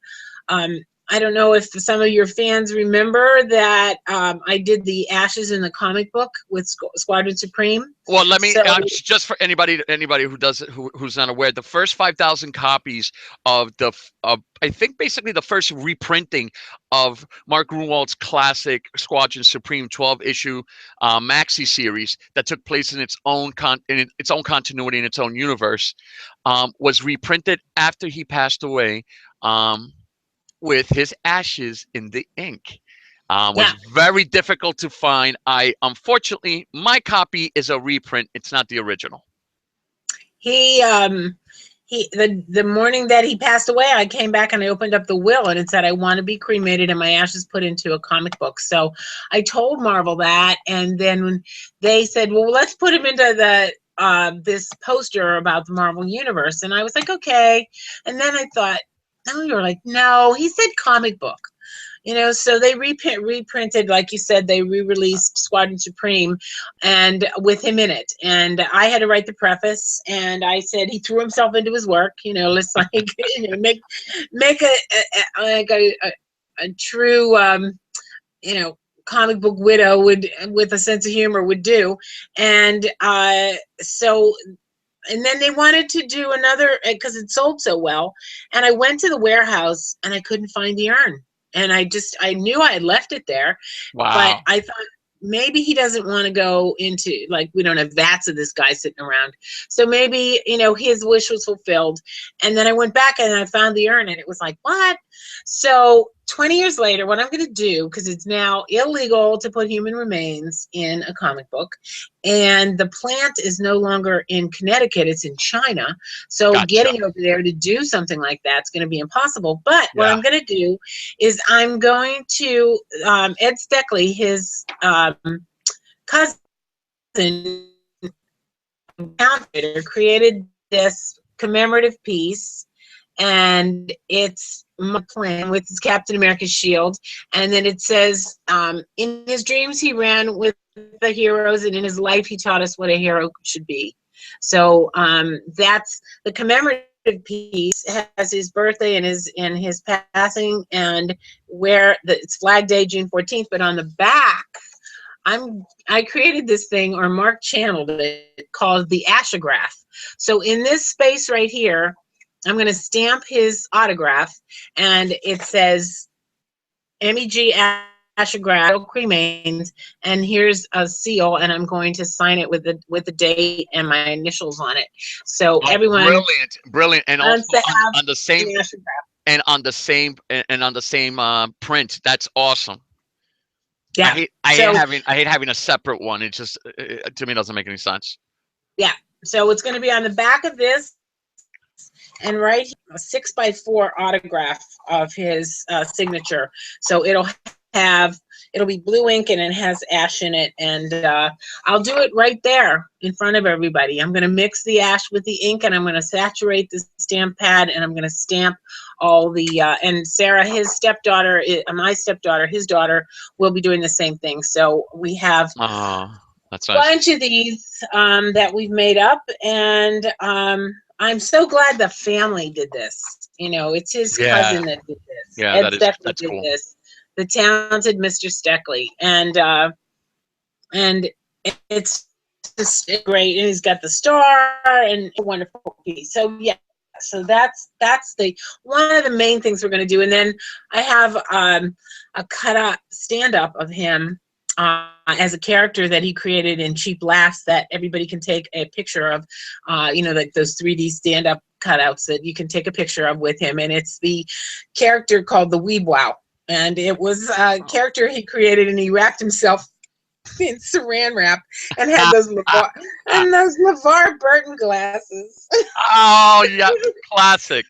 Um, I don't know if some of your fans remember that I did the Ashes in the comic book with Squadron Supreme.
Well, let me
So
just for anybody who does who's not aware, the first 5,000 copies of I think basically the first reprinting of Mark Gruenwald's classic Squadron Supreme 12 issue maxi series that took place in in its own continuity in its own universe, was reprinted after he passed away. Um, with his ashes in the ink. Was
yeah,
very difficult to find. I unfortunately my copy is a reprint. It's not the original.
he the morning that he passed away, I came back and I opened up the will and it said I want to be cremated and my ashes put into a comic book. So I told Marvel that, and then when they said, well, let's put him into the this poster about the Marvel universe, and I was like, okay. And then I thought, no, you're like, no, he said comic book. So they reprinted, like you said, they re-released Squadron Supreme, and with him in it. And I had to write the preface, and I said he threw himself into his work. Let's like make a true comic book widow would, with a sense of humor, would do. And so. And then they wanted to do another because it sold so well. And I went to the warehouse and I couldn't find the urn. And I knew I had left it there, but
Wow.
I thought maybe he doesn't want to go into, like, we don't have vats of this guy sitting around. So maybe, his wish was fulfilled. And then I went back and I found the urn and it was like, what? So 20 years later, what I'm going to do, because it's now illegal to put human remains in a comic book, and the plant is no longer in Connecticut, it's in China. So
Gotcha.
getting over there to do something like that is going to be impossible. But what
Yeah.
I'm going to do is I'm going to, Ed Steckley, his cousin, created this commemorative piece, and it's playing with his Captain America shield, and then it says, in his dreams he ran with the heroes, and in his life he taught us what a hero should be. So that's the commemorative piece. Has his birthday and his passing, and where it's Flag Day, June 14th, but on the back I created this thing, or Mark channeled it, called the Ashograph. So in this space right here, I'm going to stamp his autograph, and it says MEG Ashograph cremains, and here's a seal, and I'm going to sign it with the date and my initials on it. So
Oh,
everyone
brilliant, and also
wants to have
on the
the
same
Ashograph.
print. That's awesome.
Yeah. So
I hate having a separate one. It just to me doesn't make any sense.
yeah. So it's going to be on the back of this, and right here, a 6x4 autograph of his signature. So it'll be blue ink and it has ash in it, and I'll do it right there in front of everybody. I'm going to mix the ash with the ink, and I'm going to saturate the stamp pad, and I'm going to stamp all the and Sarah, his stepdaughter, my stepdaughter, his daughter, will be doing the same thing. So we have
Oh, that's
a
nice.
bunch of these that we've made up, and I'm so glad the family did this. It's his
Yeah,
cousin that did this.
yeah,
Ed Steckley
that's
did
cool.
this, the talented Mr. Steckley, and it's just great. And he's got the star and a wonderful piece. So yeah, so that's the one of the main things we're going to do. And then I have a cut up stand up of him as a character that he created in Cheap Laughs that everybody can take a picture of, like those 3D stand-up cutouts that you can take a picture of with him. And it's the character called the Weeb Wow. And it was a character he created, and he wrapped himself in saran wrap and had those LeVar Burton glasses.
Oh yeah, classic.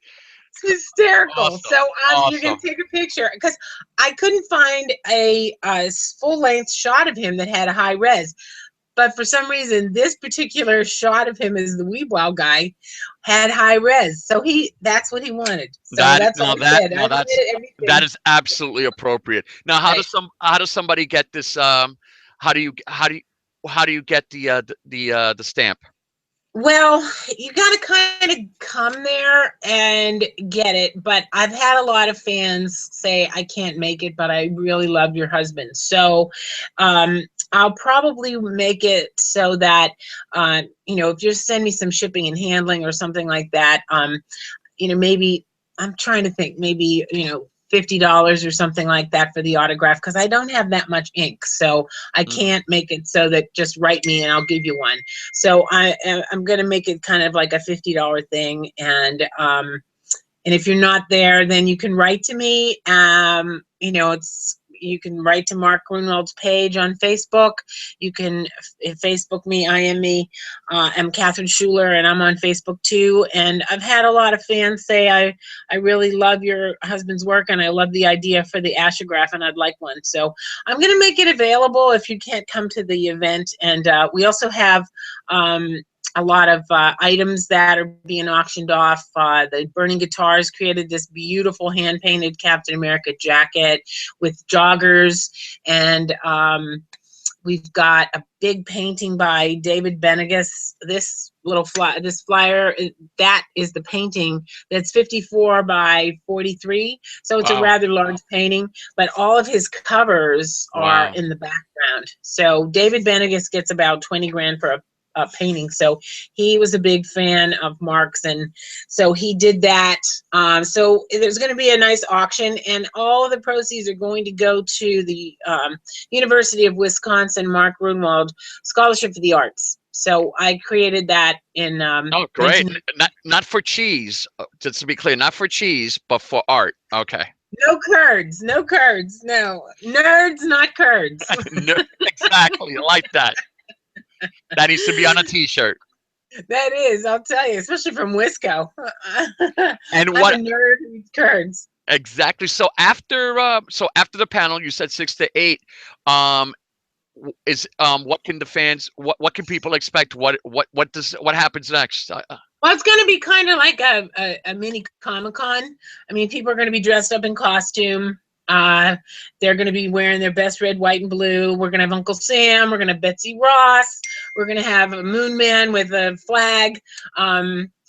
It's hysterical.
Awesome,
So you can
awesome.
take a picture, because I couldn't find a full length shot of him that had a high res. But for some reason, this particular shot of him as the Weebwow guy had high res. So that's what he wanted. So
That
that's what
no
I
that
said.
no
I
that's
wanted
that
everything
is absolutely appropriate. Now,
right.
how does somebody get this? How do you how do you get the stamp?
Well, you got to kind of come there and get it. But I've had a lot of fans say, I can't make it, but I really love your husband. So I'll probably make it so that, if you send me some shipping and handling or something like that, maybe I'm trying to think, maybe, $50 or something like that for the autograph, because I don't have that much ink, so I
Mm.
can't make it so that just write me and I'll give you one. So I'm gonna make it kind of like a $50 thing, and if you're not there, then you can write to me. You can write to Mark Gruenwald's page on Facebook. You can Facebook me, IM me. I'm Catherine Schuller, and I'm on Facebook too. And I've had a lot of fans say, I really love your husband's work, and I love the idea for the astrograph, and I'd like one. So I'm going to make it available if you can't come to the event. And we also have a lot of items that are being auctioned off. The Burning Guitars created this beautiful hand-painted Captain America jacket with joggers, and we've got a big painting by David Benegas. This flyer, that is the painting that's 54 by 43. So it's a
Wow.
rather large painting, but all of his covers are
Wow.
in the background. So David Benegas gets about 20 grand for a painting. So he was a big fan of Mark's, and so he did that. So there's going to be a nice auction, and all of the proceeds are going to go to the University of Wisconsin Mark Gruenwald Scholarship for the Arts. So I created that in
Oh, great.
19.
Not for cheese. Just to be clear, not for cheese, but for art. Okay.
No curds, no curds, no nerds, not curds.
No, exactly. I like that. That needs to be on a T-shirt.
That is, I'll tell you, especially from Wisco.
And
I'm a
what
nerd who eats curds.
exactly? So after the panel, you said 6 to 8. Um, is what can the fans? What can people expect? What happens next?
Well, it's going to be kind of like a mini Comic-Con. I mean, people are going to be dressed up in costume. Uh, they're going to be wearing their best red, white, and blue. We're going to have Uncle Sam. We're going to have Betsy Ross. We're going to have a Moon Man with a flag.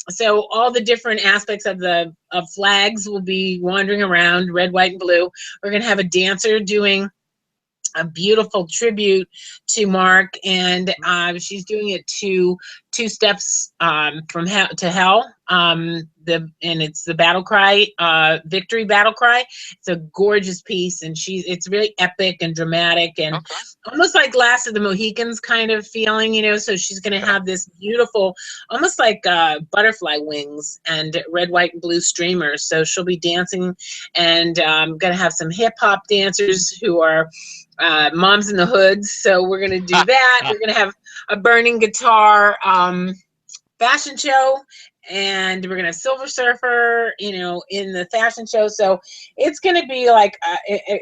So all the different aspects of flags will be wandering around, red, white, and blue. We're going to have a dancer doing a beautiful tribute to Mark, and she's doing it to Two Steps from Hell to Hell. And it's the battle cry, victory battle cry. It's a gorgeous piece, and it's really epic and dramatic, and
Okay.
almost like Last of the Mohicans kind of feeling, So she's going to have this beautiful, almost like butterfly wings and red, white, and blue streamers. So she'll be dancing, and going to have some hip hop dancers who are moms in the hoods. So we're going to do that. We're going to have a burning guitar fashion show, and we're going to have Silver Surfer, in the fashion show. So it's going to be like,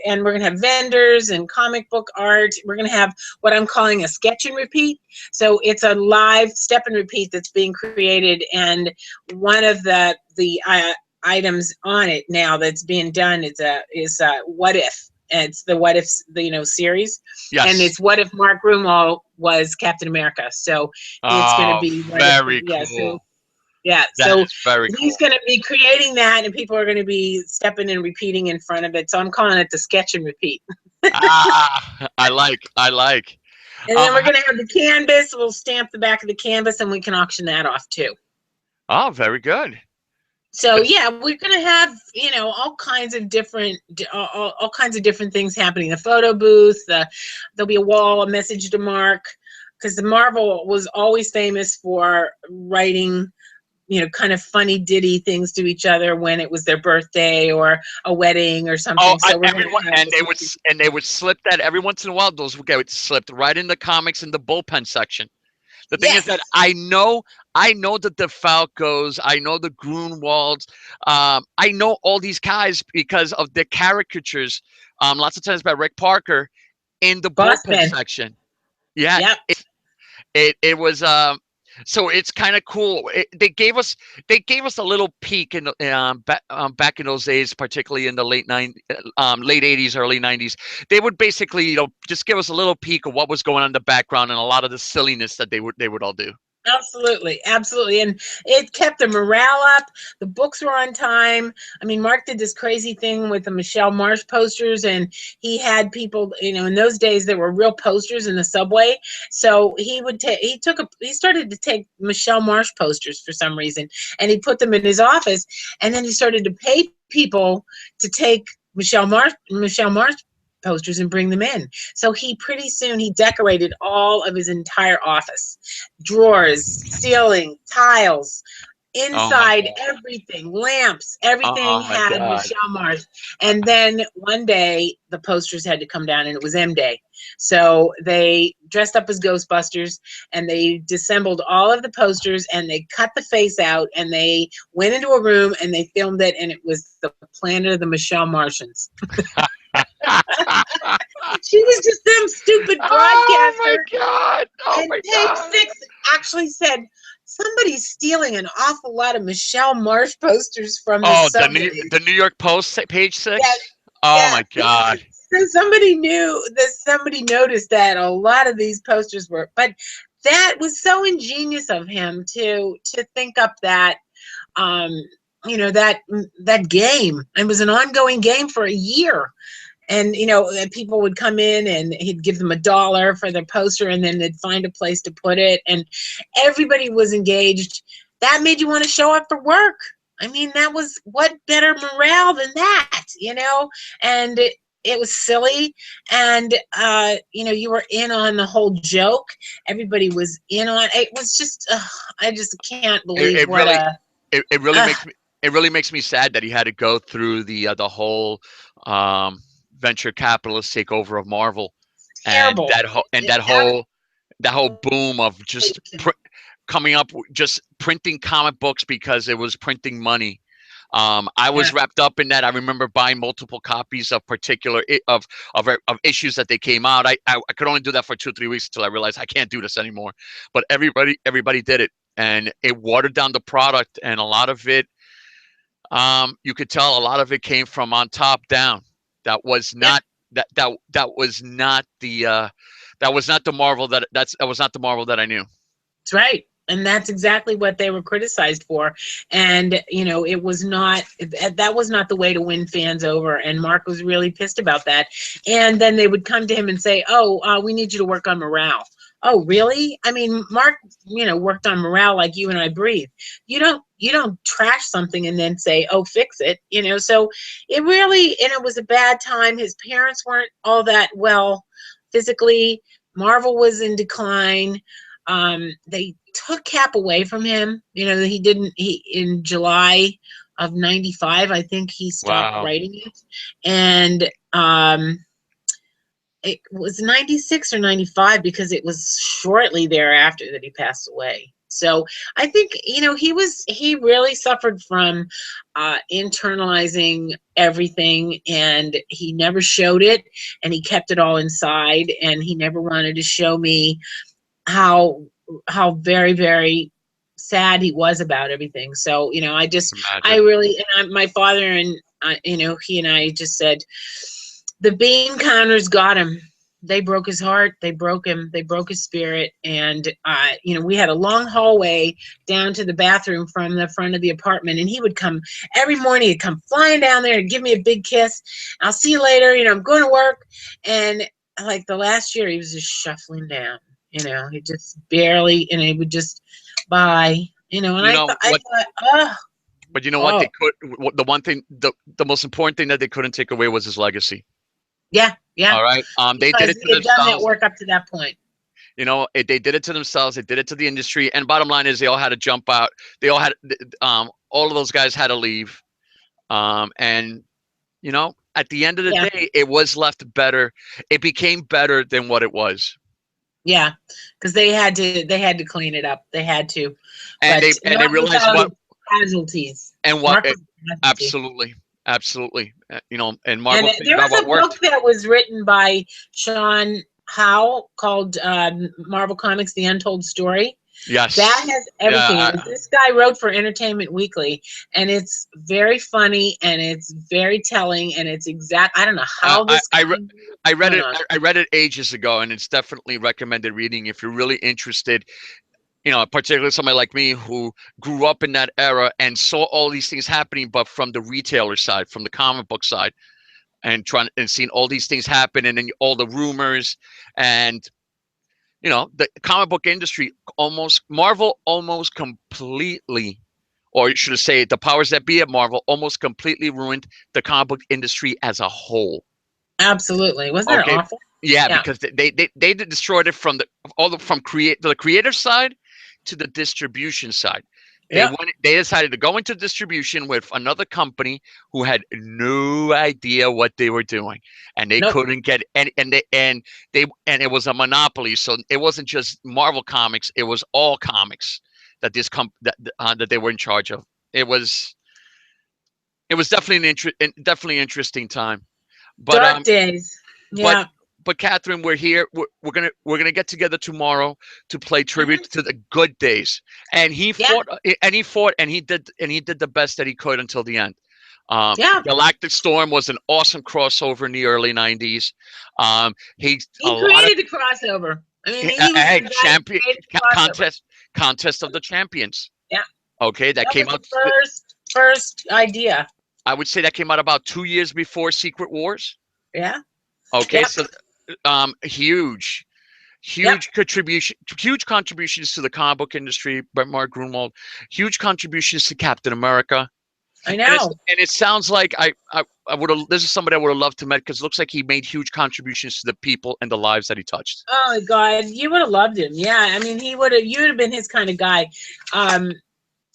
and we're going to have vendors and comic book art. We're going to have what I'm calling a sketch and repeat. So it's a live step and repeat that's being created. And one of the items on it now that's being done is what if. And it's the what if series, and
Yes.
it's what if Mark Gruenwald was Captain America. So it's going to
Oh,
be what if,
very
yeah.
cool.
So yeah,
That
so
is very
he's
cool.
going to be creating that, and people are going to be stepping and repeating in front of it. So I'm calling it the sketch and repeat.
I like.
And then we're going to have the canvas. We'll stamp the back of the canvas, and we can auction that off too.
Oh, very good.
So
That's
yeah, we're gonna have all kinds of different all kinds of different things happening. The photo booth, there'll be a wall, a message to Mark, because the Marvel was always famous for writing kind of funny ditty things to each other when it was their birthday or a wedding or something. So we're gonna
everyone,
have this.
and they would slip that every once in a while. Those would get slipped right in the comics in the bullpen section. The thing is
Yes.
that I know the DeFalcos, I know the Grunwalds, I know all these guys because of the caricatures, lots of times by Rick Parker in the bullpen
Bossman.
section. Yeah,
Yep.
it was. So it's kind of cool. They gave us a little peek in back in those days, particularly in the late '80s, early '90s. They would basically, just give us a little peek of what was going on in the background and a lot of the silliness that they would all do.
Absolutely, absolutely. And it kept the morale up. The books were on time. I mean, Mark did this crazy thing with the Michelle Marsh posters, and he had people, in those days there were real posters in the subway. So he started to take Michelle Marsh posters for some reason, and he put them in his office, and then he started to pay people to take Michelle Marsh posters and bring them in. So pretty soon he decorated all of his entire office, drawers, ceiling, tiles,
Oh my
inside,
god.
everything, lamps, everything
Oh my
had
god.
Michelle Marsh. And then one day the posters had to come down, and it was M Day. So they dressed up as Ghostbusters, and they disassembled all of the posters, and they cut the face out, and they went into a room and they filmed it, and it was the planet of the Michelle Martians. She was just some stupid
Oh my
broadcaster.
god. Oh
And
my
page
god.
6 actually said, somebody's stealing an awful lot of Michelle Marsh posters from the
Oh,
subway.
the New York Post, page
Yes,
6. Oh my
yes.
god.
So somebody knew that, somebody noticed that a lot of these posters were, but that was so ingenious of him to think up that, um, that game. It was an ongoing game for a year. And people would come in and he'd give them $1 for their poster, and then they'd find a place to put it, and everybody was engaged. That made you want to show up for work. I mean, that was, what better morale than that. And it was silly, and you were in on the whole joke. Everybody was in on it. Was just, I just can't
It,
believe
it
what
really
a,
it really
uh,
makes me sad that he had to go through the whole um venture capitalist takeover of Marvel, and
terrible. It's
that whole boom of just
absolutely.
coming up just printing comic books because it was printing money. I
Yeah.
was wrapped up in that. I remember buying multiple copies of of issues that they came out. I could only do that for 2 or 3 weeks until I realized I can't do this anymore. But everybody did it, and it watered down the product, and a lot of it, you could tell a lot of it came from on top down. That was
Yep.
not that was not that was not the Marvel that was not the Marvel that I knew.
That's right. And that's exactly what they were criticized for. And, it was not, that was not the way to win fans over. And Mark was really pissed about that. And then they would come to him and say, oh, we need you to work on morale. Oh, really? I mean, Mark, worked on morale like you and I breathe. You don't trash something and then say, oh, fix it. So it really, and it was a bad time. His parents weren't all that well physically. Marvel was in decline. They took Cap away from him. He didn't, in July of 95, I think he stopped
Wow.
writing it. And it was 96 or 95, because it was shortly thereafter that he passed away. So I think, he really suffered from internalizing everything, and he never showed it, and he kept it all inside, and he never wanted to show me how very, very sad he was about everything. So I
Imagine.
really, and my father, and he and I just said, the bean counters got him. They broke his heart. They broke him. They broke his spirit. And we had a long hallway down to the bathroom from the front of the apartment, and he would come every morning. He'd come flying down there and give me a big kiss. I'll see you later. I'm going to work. And like the last year, he was just shuffling down. He just barely, and he would just bye. And
You know
I
what?
thought, oh,
But you know what?
oh,
They could. The one thing, the most important thing that they couldn't take away was his legacy.
yeah, yeah,
All right. They did
because
it to
he had done that
themselves.
work up to that point.
They did it to themselves. They did it to the industry. And bottom line is, they all had to jump out. They all had, all of those guys had to leave. And at the end of the
Yeah,
day, it was left better. It became better than what it was.
yeah, because they had to clean it up. They had to,
And
but
they
not
realized
without
what
its casualties.
and what.
Mark was a casualty.
Absolutely, absolutely. And
And
Marvel figured
there
out
was
what
a book
worked.
that was written by Sean Howe called Marvel Comics: The Untold Story. That
Yes.
has everything.
Yeah.
And this guy wrote for Entertainment Weekly, and it's very funny and it's very telling and it's exact. I don't know
Uh,
how
I
this
I,
guy
re- I
what's
read
going
it.
on.
I read it ages ago, and it's definitely recommended reading if you're really interested. Particularly somebody like me who grew up in that era and saw all these things happening, but from the retailer side, from the comic book side, and trying and seeing all these things happen, and then all the rumors, and the comic book industry almost Marvel almost completely, or should I say, the powers that be at Marvel almost completely ruined the comic book industry as a whole.
Absolutely. Wasn't that
Okay.
awful?
Yeah,
Yeah.
because they destroyed it from the creative side to the distribution side.
Yep.
They decided to go into distribution with another company who had no idea what they were doing, and they
Nope.
couldn't get and it was a monopoly. So it wasn't just Marvel Comics; it was all comics that that they were in charge of. It was it was definitely definitely interesting time. But
Dark days.
but
Yeah.
but Catherine, we're here. We're gonna get together tomorrow to play tribute
Mhm.
to the good days. And he
Yeah.
fought, and he did the best that he could until the end.
Yeah.
Galactic Storm was an awesome crossover in the early '90s. He a
He
lot of
created the crossover. I mean, he was
hey,
the guy who
champion
created the crossover.
contest of the champions.
Yeah.
Okay, that
That
came
was the
out.
first idea.
I would say that came out about 2 years before Secret Wars.
Yeah.
Okay,
Yep.
so
Yep.
huge contributions to the comic book industry by Mark Gruenwald, huge contributions to Captain America,
I
and it's
know.
and it sounds like I would have this is somebody I would have loved to meet because it looks like he made huge contributions to the people and the lives that he touched.
Oh my God, you would have loved him. Yeah, I mean, he would have. You would have been his kind of guy. Um,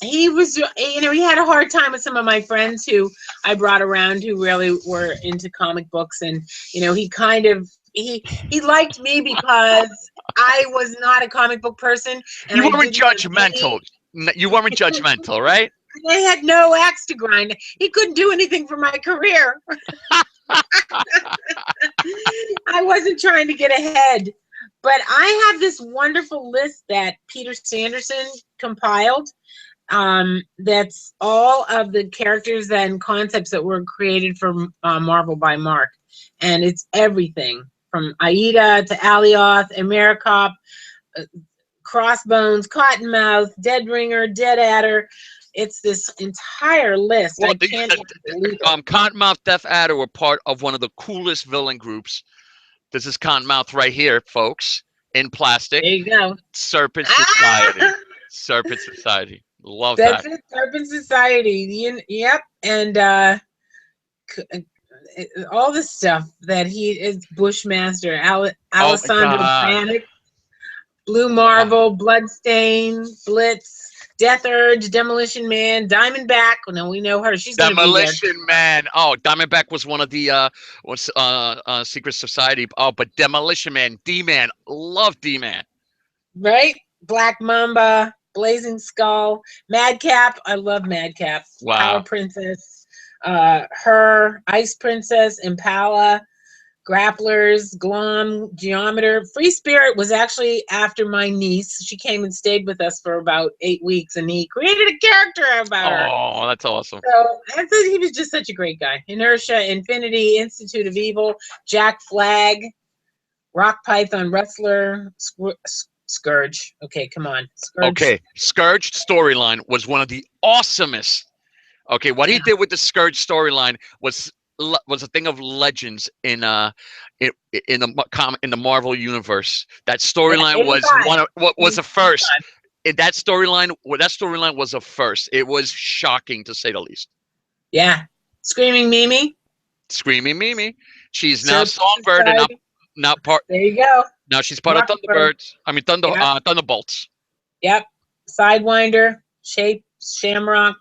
he was, he had a hard time with some of my friends who I brought around who really were into comic books, and he kind of he liked me because I was not a comic book person, and
You
I
weren't
didn't have
judgmental.
any.
You weren't judgmental, right?
I had no axe to grind. He couldn't do anything for my career. I wasn't trying to get ahead. But I have this wonderful list that Peter Sanderson compiled. That's all of the characters and concepts that were created for Marvel by Mark. And it's everything from Aida to Alioth, Americop, uh, Crossbones, Cottonmouth, Dead Ringer, Dead Adder. It's this entire list.
Well,
I can't even believe it.
Cottonmouth Death Adder were part of one of the coolest villain groups. This is Cottonmouth right here, folks, in
There
plastic.
you go.
Serpent
Ah!
Society. Serpent Society. Love
That's
that.
it, Serpent Society. Yep. And all the stuff that he is Bushmaster,
Oh my
Alessandro
God.
Panic, Blue
Wow.
Marvel, Bloodstain, Blitz, Death Urge, Demolition Man, Diamondback. Well, no, we know her. She's going to be there,
Demolition Man. Oh, Diamondback was one of the what's Secret Society. Oh, but Demolition Man, D Man, love D Man.
right? Black Mamba, Blazing Skull, Madcap. I love Madcap. Power
Wow.
Princess, her Ice Princess, Impala, Grapplers, Glom, Geometer. Free Spirit was actually after my niece. She came and stayed with us for about 8 weeks, and he created a character about her.
Oh, that's awesome.
So I thought he was just such a great guy. Inertia, Infinity, Institute of Evil, Jack Flag, Rock Python Wrestler, Scourge. Okay, come on, Scourge.
Okay, Scourge storyline was one of the awesomest. Okay, what he
Yeah,
did with the Scourge storyline was a thing of legends in in the Marvel universe. That
yeah.
storyline was
85.
one of what was a first.
85.
That storyline was a first. It was shocking to say the least.
Yeah, Screaming Mimi,
Screaming Mimi, she's now
Serpent
Songbird and
Society.
not part.
There you go.
Now she's part of
Mockingbird.
Thunderbirds. I mean
Yep,
Thunderbolts.
yep. Sidewinder, Shape, Shamrock,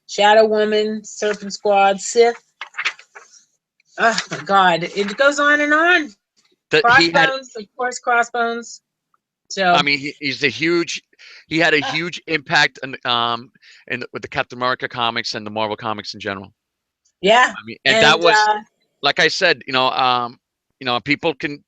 Shadow Woman, Serpent Squad, Sith. Oh my God, it goes on and on.
That he had.
Crossbones, of course, Crossbones.
I
So
mean, he had a huge impact with the Captain America comics and the Marvel comics in general.
yeah,
I mean, and that
and
was like I said, people can,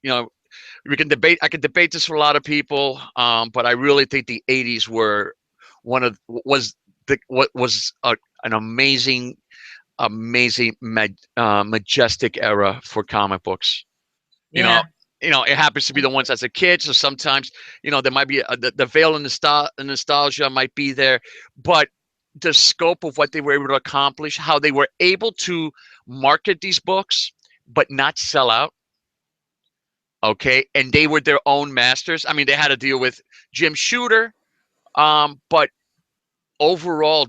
we can debate. I could debate this with a lot of people, but I really think the '80s were one of was the what was an amazing, majestic era for comic books. You know,
Yeah.
it happens to be the ones as a kid, so sometimes there might be the veil of nostalgia might be there, but the scope of what they were able to accomplish, how they were able to market these books but not sell out. Okay, and they were their own masters. I mean, they had to deal with Jim Shooter, but overall,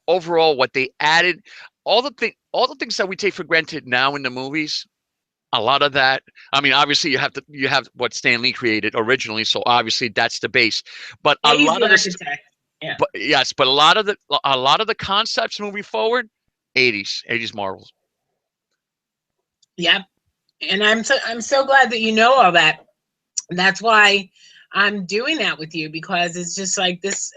overall, what they added, all the things that we take for granted now in the movies, a lot of that. I mean, obviously, you have what Stan Lee created originally, so obviously that's the base. But
Yeah,
a
he's
lot
the
of this,
architect. Yeah.
but yes, but a lot of the concepts moving forward, '80s Marvels.
Yep. And I'm so glad that you know all that. That's why I'm doing that with you, because it's just like this.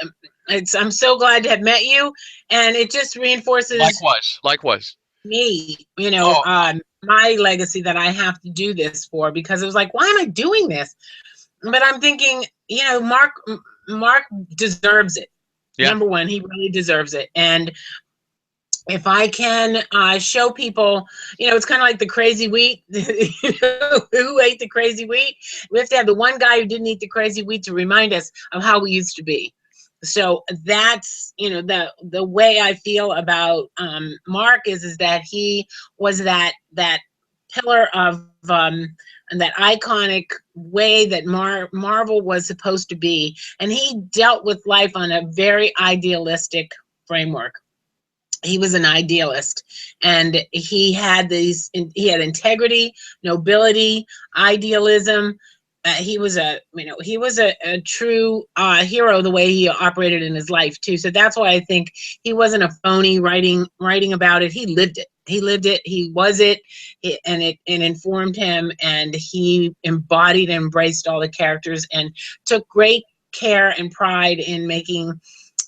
I'm so glad to have met you, and it just reinforces
Likewise, likewise.
me,
Oh,
my legacy that I have to do this for, because it was like, why am I doing this? But I'm thinking, Mark deserves it.
yeah.
Number one, he really deserves it. And if I can show people, it's kind of like the crazy wheat. Who ate the crazy wheat? We have to have the one guy who didn't eat the crazy wheat to remind us of how we used to be. So that's, the way I feel about Mark is that he was that pillar of that iconic way that Marvel was supposed to be, and he dealt with life on a very idealistic framework. He was an idealist, and he had integrity, nobility, idealism. He was a true hero, the way he operated in his life too. So that's why I think he wasn't a phony writing about it. He lived it. He was it. And it informed him, and he embodied and embraced all the characters, and took great care and pride in making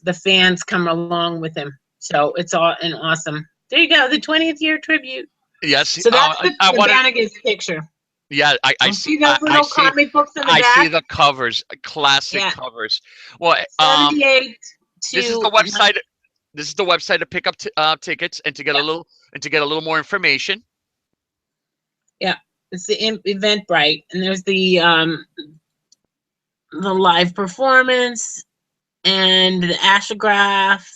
the fans come along with him. So it's all an awesome. There you go, the 20th year tribute.
yes.
So that's
I
the
wanted.
Bannigan's picture.
Yeah, I
And
see.
see those little comic books in the
I see
back?
the covers, classic
Yeah,
covers. Well,
78
this is
to
the website. This is the website to pick up tickets and to get
yeah,
a little more information.
yeah. It's the Eventbrite, and there's the live performance and the astrograph,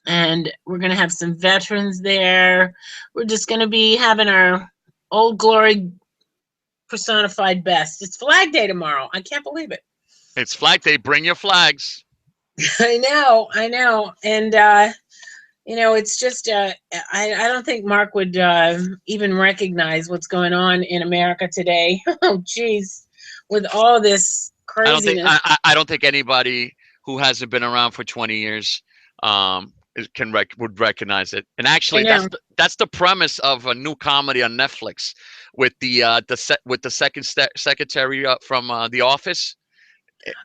and we're gonna have some veterans there. We're just gonna be having our old glory personified best. It's Flag Day tomorrow. I can't believe it.
It's Flag Day. Bring your flags.
I know. And it's just I don't think Mark would even recognize what's going on in America today. Oh geez, with all this craziness.
I don't think anybody who hasn't been around for 20 years would recognize it. And
I
actually,
know.
that's the premise of a new comedy on Netflix with with the secretary from The Office.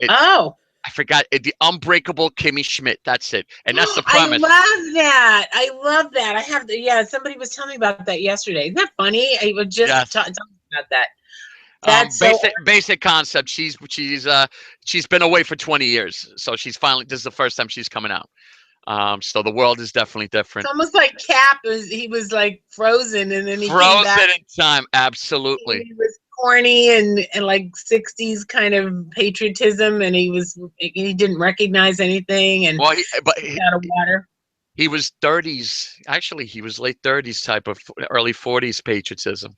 It's
Oh,
I forgot the Unbreakable Kimmy Schmidt. That's it, and that's the
I
premise.
love that. I love that. I have yeah. Somebody was telling me about that yesterday. Isn't that funny? I was just
Yes.
talking about that. That's so.
Basic concept. She's been away for 20 years, so she's finally. This is the first time she's coming out. So the world is definitely
It's
different.
almost like Cap. He was like frozen, and then he came
Frozen
back.
in time, absolutely.
He was corny and like 60s kind of patriotism, and he didn't recognize anything, and
Well,
out of water.
he was 30s. Actually, he was late 30s type of early 40s patriotism,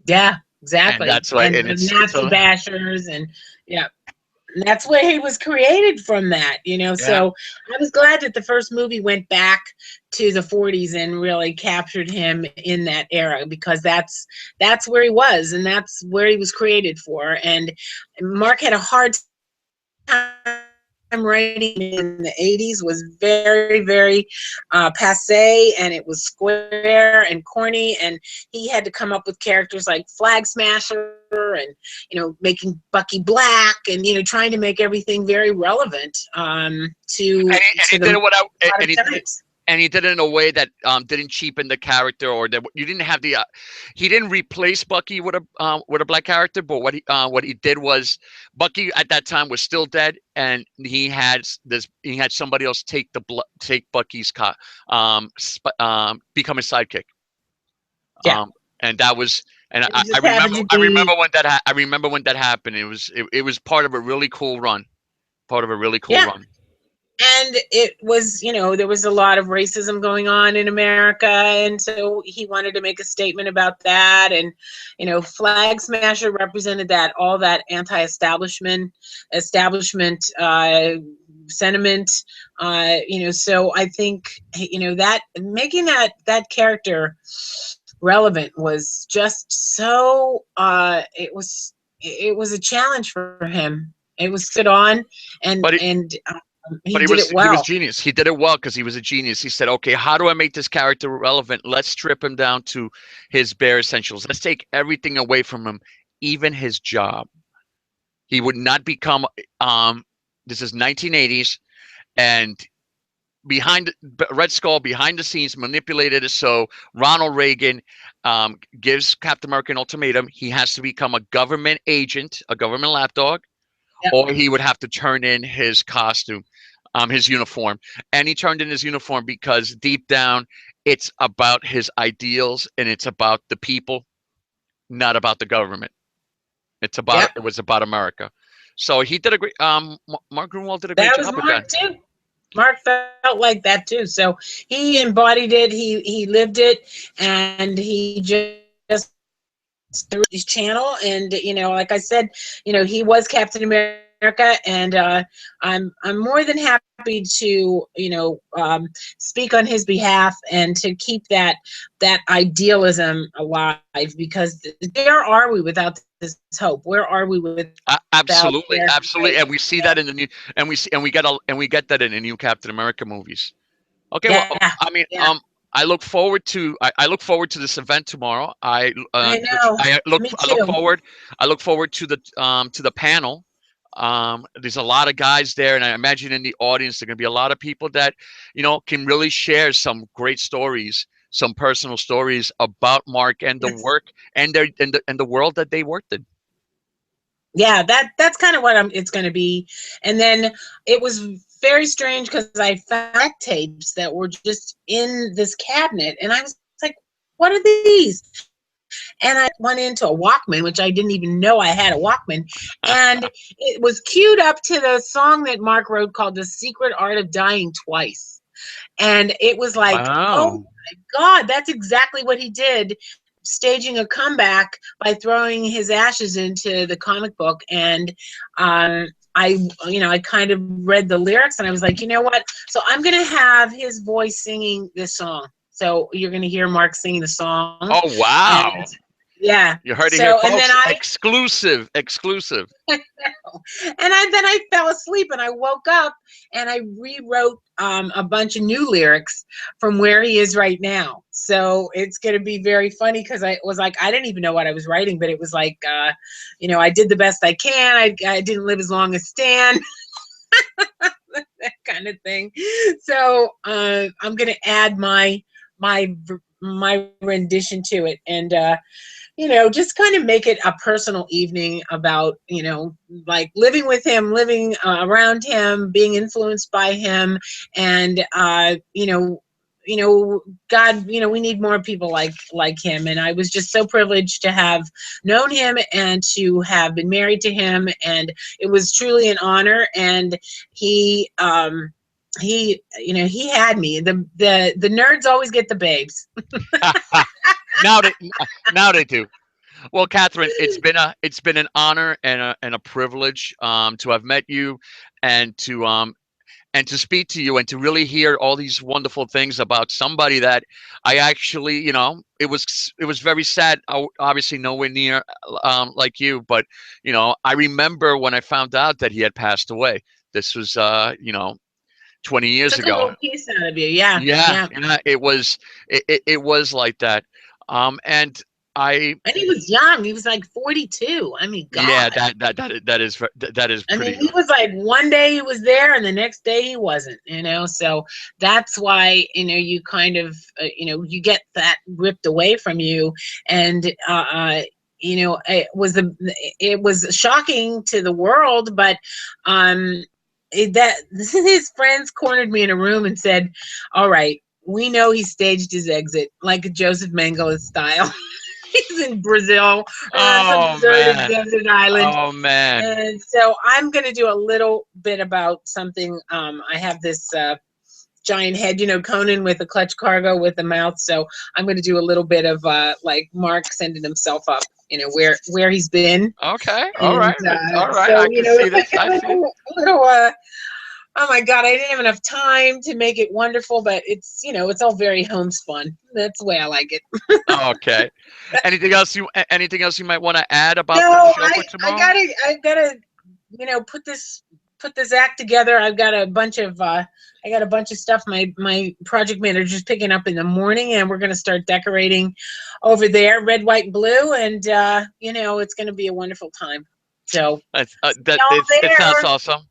Yeah,
and
exactly.
that's why.
And
And
the
it's
Nazi
a
bashers, and yeah. And that's where he was created from, that.
yeah.
So I was glad that the first movie went back to the 40s and really captured him in that era, because that's where he was, and that's where he was created for. And Mark had a hard time writing in the 80s, was very, very passe, and it was square and corny, and he had to come up with characters like Flag Smasher, and making Bucky black, and trying to make everything very relevant to
And he did
the
it without.
modern
And he did it.
times.
and he did it in a way that didn't cheapen the character, or that you didn't have the. He didn't replace Bucky with a black character, but what he did was Bucky at that time was still dead, and he had somebody else take Bucky's become his sidekick,
Yeah.
and that was. And
It just happened to
I
be.
remember I remember when that happened. It was part of a really cool run. Part of a really cool
Yeah.
run.
And it was, there was a lot of racism going on in America, and so he wanted to make a statement about that. And Flag Smasher represented that, all that establishment sentiment. So I think that making that character relevant was just so. It was a challenge for him. It was stood on, and
But
he did it
he was
well.
genius. He did it well because he was a genius. He said, "Okay, how do I make this character relevant? Let's strip him down to his bare essentials. Let's take everything away from him, even his job. He would not become this is 1980s, and Red Skull behind the scenes manipulated it so Ronald Reagan gives Captain America an ultimatum. He has to become a government agent, a government lapdog,
Yep.
or he would have to turn in his costume, his uniform. And he turned in his uniform because deep down, it's about his ideals and it's about the people, not about the government.
Yep.
It was about America. So he did a great. Mark Gruenwald did a great
That was
job with that.
Mark too. Mark felt like that too. So he embodied it. He lived it, and he just through his channel. And like I said, he was Captain America, and I'm more than happy to speak on his behalf and to keep that idealism alive, because where are we without this hope? Where are we without
Absolutely,
American
absolutely, and we
greatness?
see that in the new, and we get that in the new Captain America movies. Okay, well,
Yeah,
I mean,
yeah.
I look forward to this event tomorrow.
I know. Me
I look
too.
forward to the panel. There's a lot of guys there, and I imagine in the audience there are going to be a lot of people that can really share some great stories, some personal stories about Mark and the
Yes.
work and the world that they worked in.
Yeah, that's kind of what it's going to be. And then it was very strange because I found tapes that were just in this cabinet, and I was like, what are these? And I went into a Walkman, which I didn't even know I had a Walkman, and it was queued up to the song that Mark wrote called The Secret Art of Dying Twice. And it was like, oh
Wow.
my God, that's exactly what he did, staging a comeback by throwing his ashes into the comic book. And I kind of read the lyrics, and I was like, you know what? So I'm going to have his voice singing this song. So you're going to hear Mark singing the song.
Oh,
And
wow.
yeah.
You heard it here,
So, and then
folks. Exclusive, exclusive.
then I fell asleep, and I woke up and I rewrote a bunch of new lyrics from where he is right now. So it's going to be very funny because I was like, I didn't even know what I was writing, but it was like, I did the best I can. I didn't live as long as Stan, that kind of thing. So I'm going to add my my rendition to it, and just kind of make it a personal evening about, like living with him, living around him, being influenced by him. And, God, we need more people like him. And I was just so privileged to have known him and to have been married to him. And it was truly an honor. And he had me. The nerds always get the babes.
now they now they do. Well, Catherine, it's been an honor and a privilege to have met you and to speak to you and to really hear all these wonderful things about somebody that I actually, it was very sad. Obviously, nowhere near like you, but I remember when I found out that he had passed away. This was 20 years
Took a
ago.
little piece out of you. Yeah,
Yeah,
yeah.
yeah, it was like that. And I
And he was young. He was like 42. I mean,
yeah,
God.
that is
I mean,
pretty.
he was like one day he was there and the next day he wasn't, you know. So that's why, you know, you kind of, you know, you get that ripped away from you. And, you know, it was shocking to the world, but, that his friends cornered me in a room and said, all right, we know he staged his exit like a Joseph Mengele style. He's in Brazil or on some
Oh
deserted
man.
desert island.
Oh man.
And so I'm going to do a little bit about something. I have this giant head, you know, Conan with a clutch cargo with a mouth. So I'm going to do a little bit of like Mark sending himself up, you know, where he's been.
Okay. All
And
right. All right.
so,
I
you
can
know,
see this. I
a
see it.
little oh my God, I didn't have enough time to make it wonderful, but it's, you know, it's all very homespun. That's the way I like it.
Okay. Anything else you might want to add about the
No,
show for tomorrow?
I gotta, you know, put this act together. I've got a bunch of I got a bunch of stuff my project manager's picking up in the morning, and we're gonna start decorating over there, red, white, and blue, and you know, it's gonna be a wonderful time. So see y'all
It sounds
there.
awesome.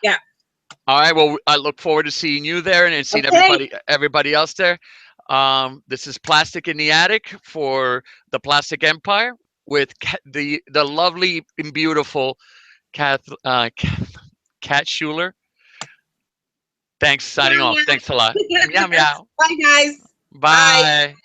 Yeah.
All right. Well, I look forward to seeing you there and seeing
Okay.
everybody else there. This is Plastic in the Attic for the Plastic Empire with the lovely and beautiful Cat Schuller. Thanks. Signing
Meow,
off. Thanks a lot. Meow
meow.
meow.
Bye, guys. Bye.
Bye.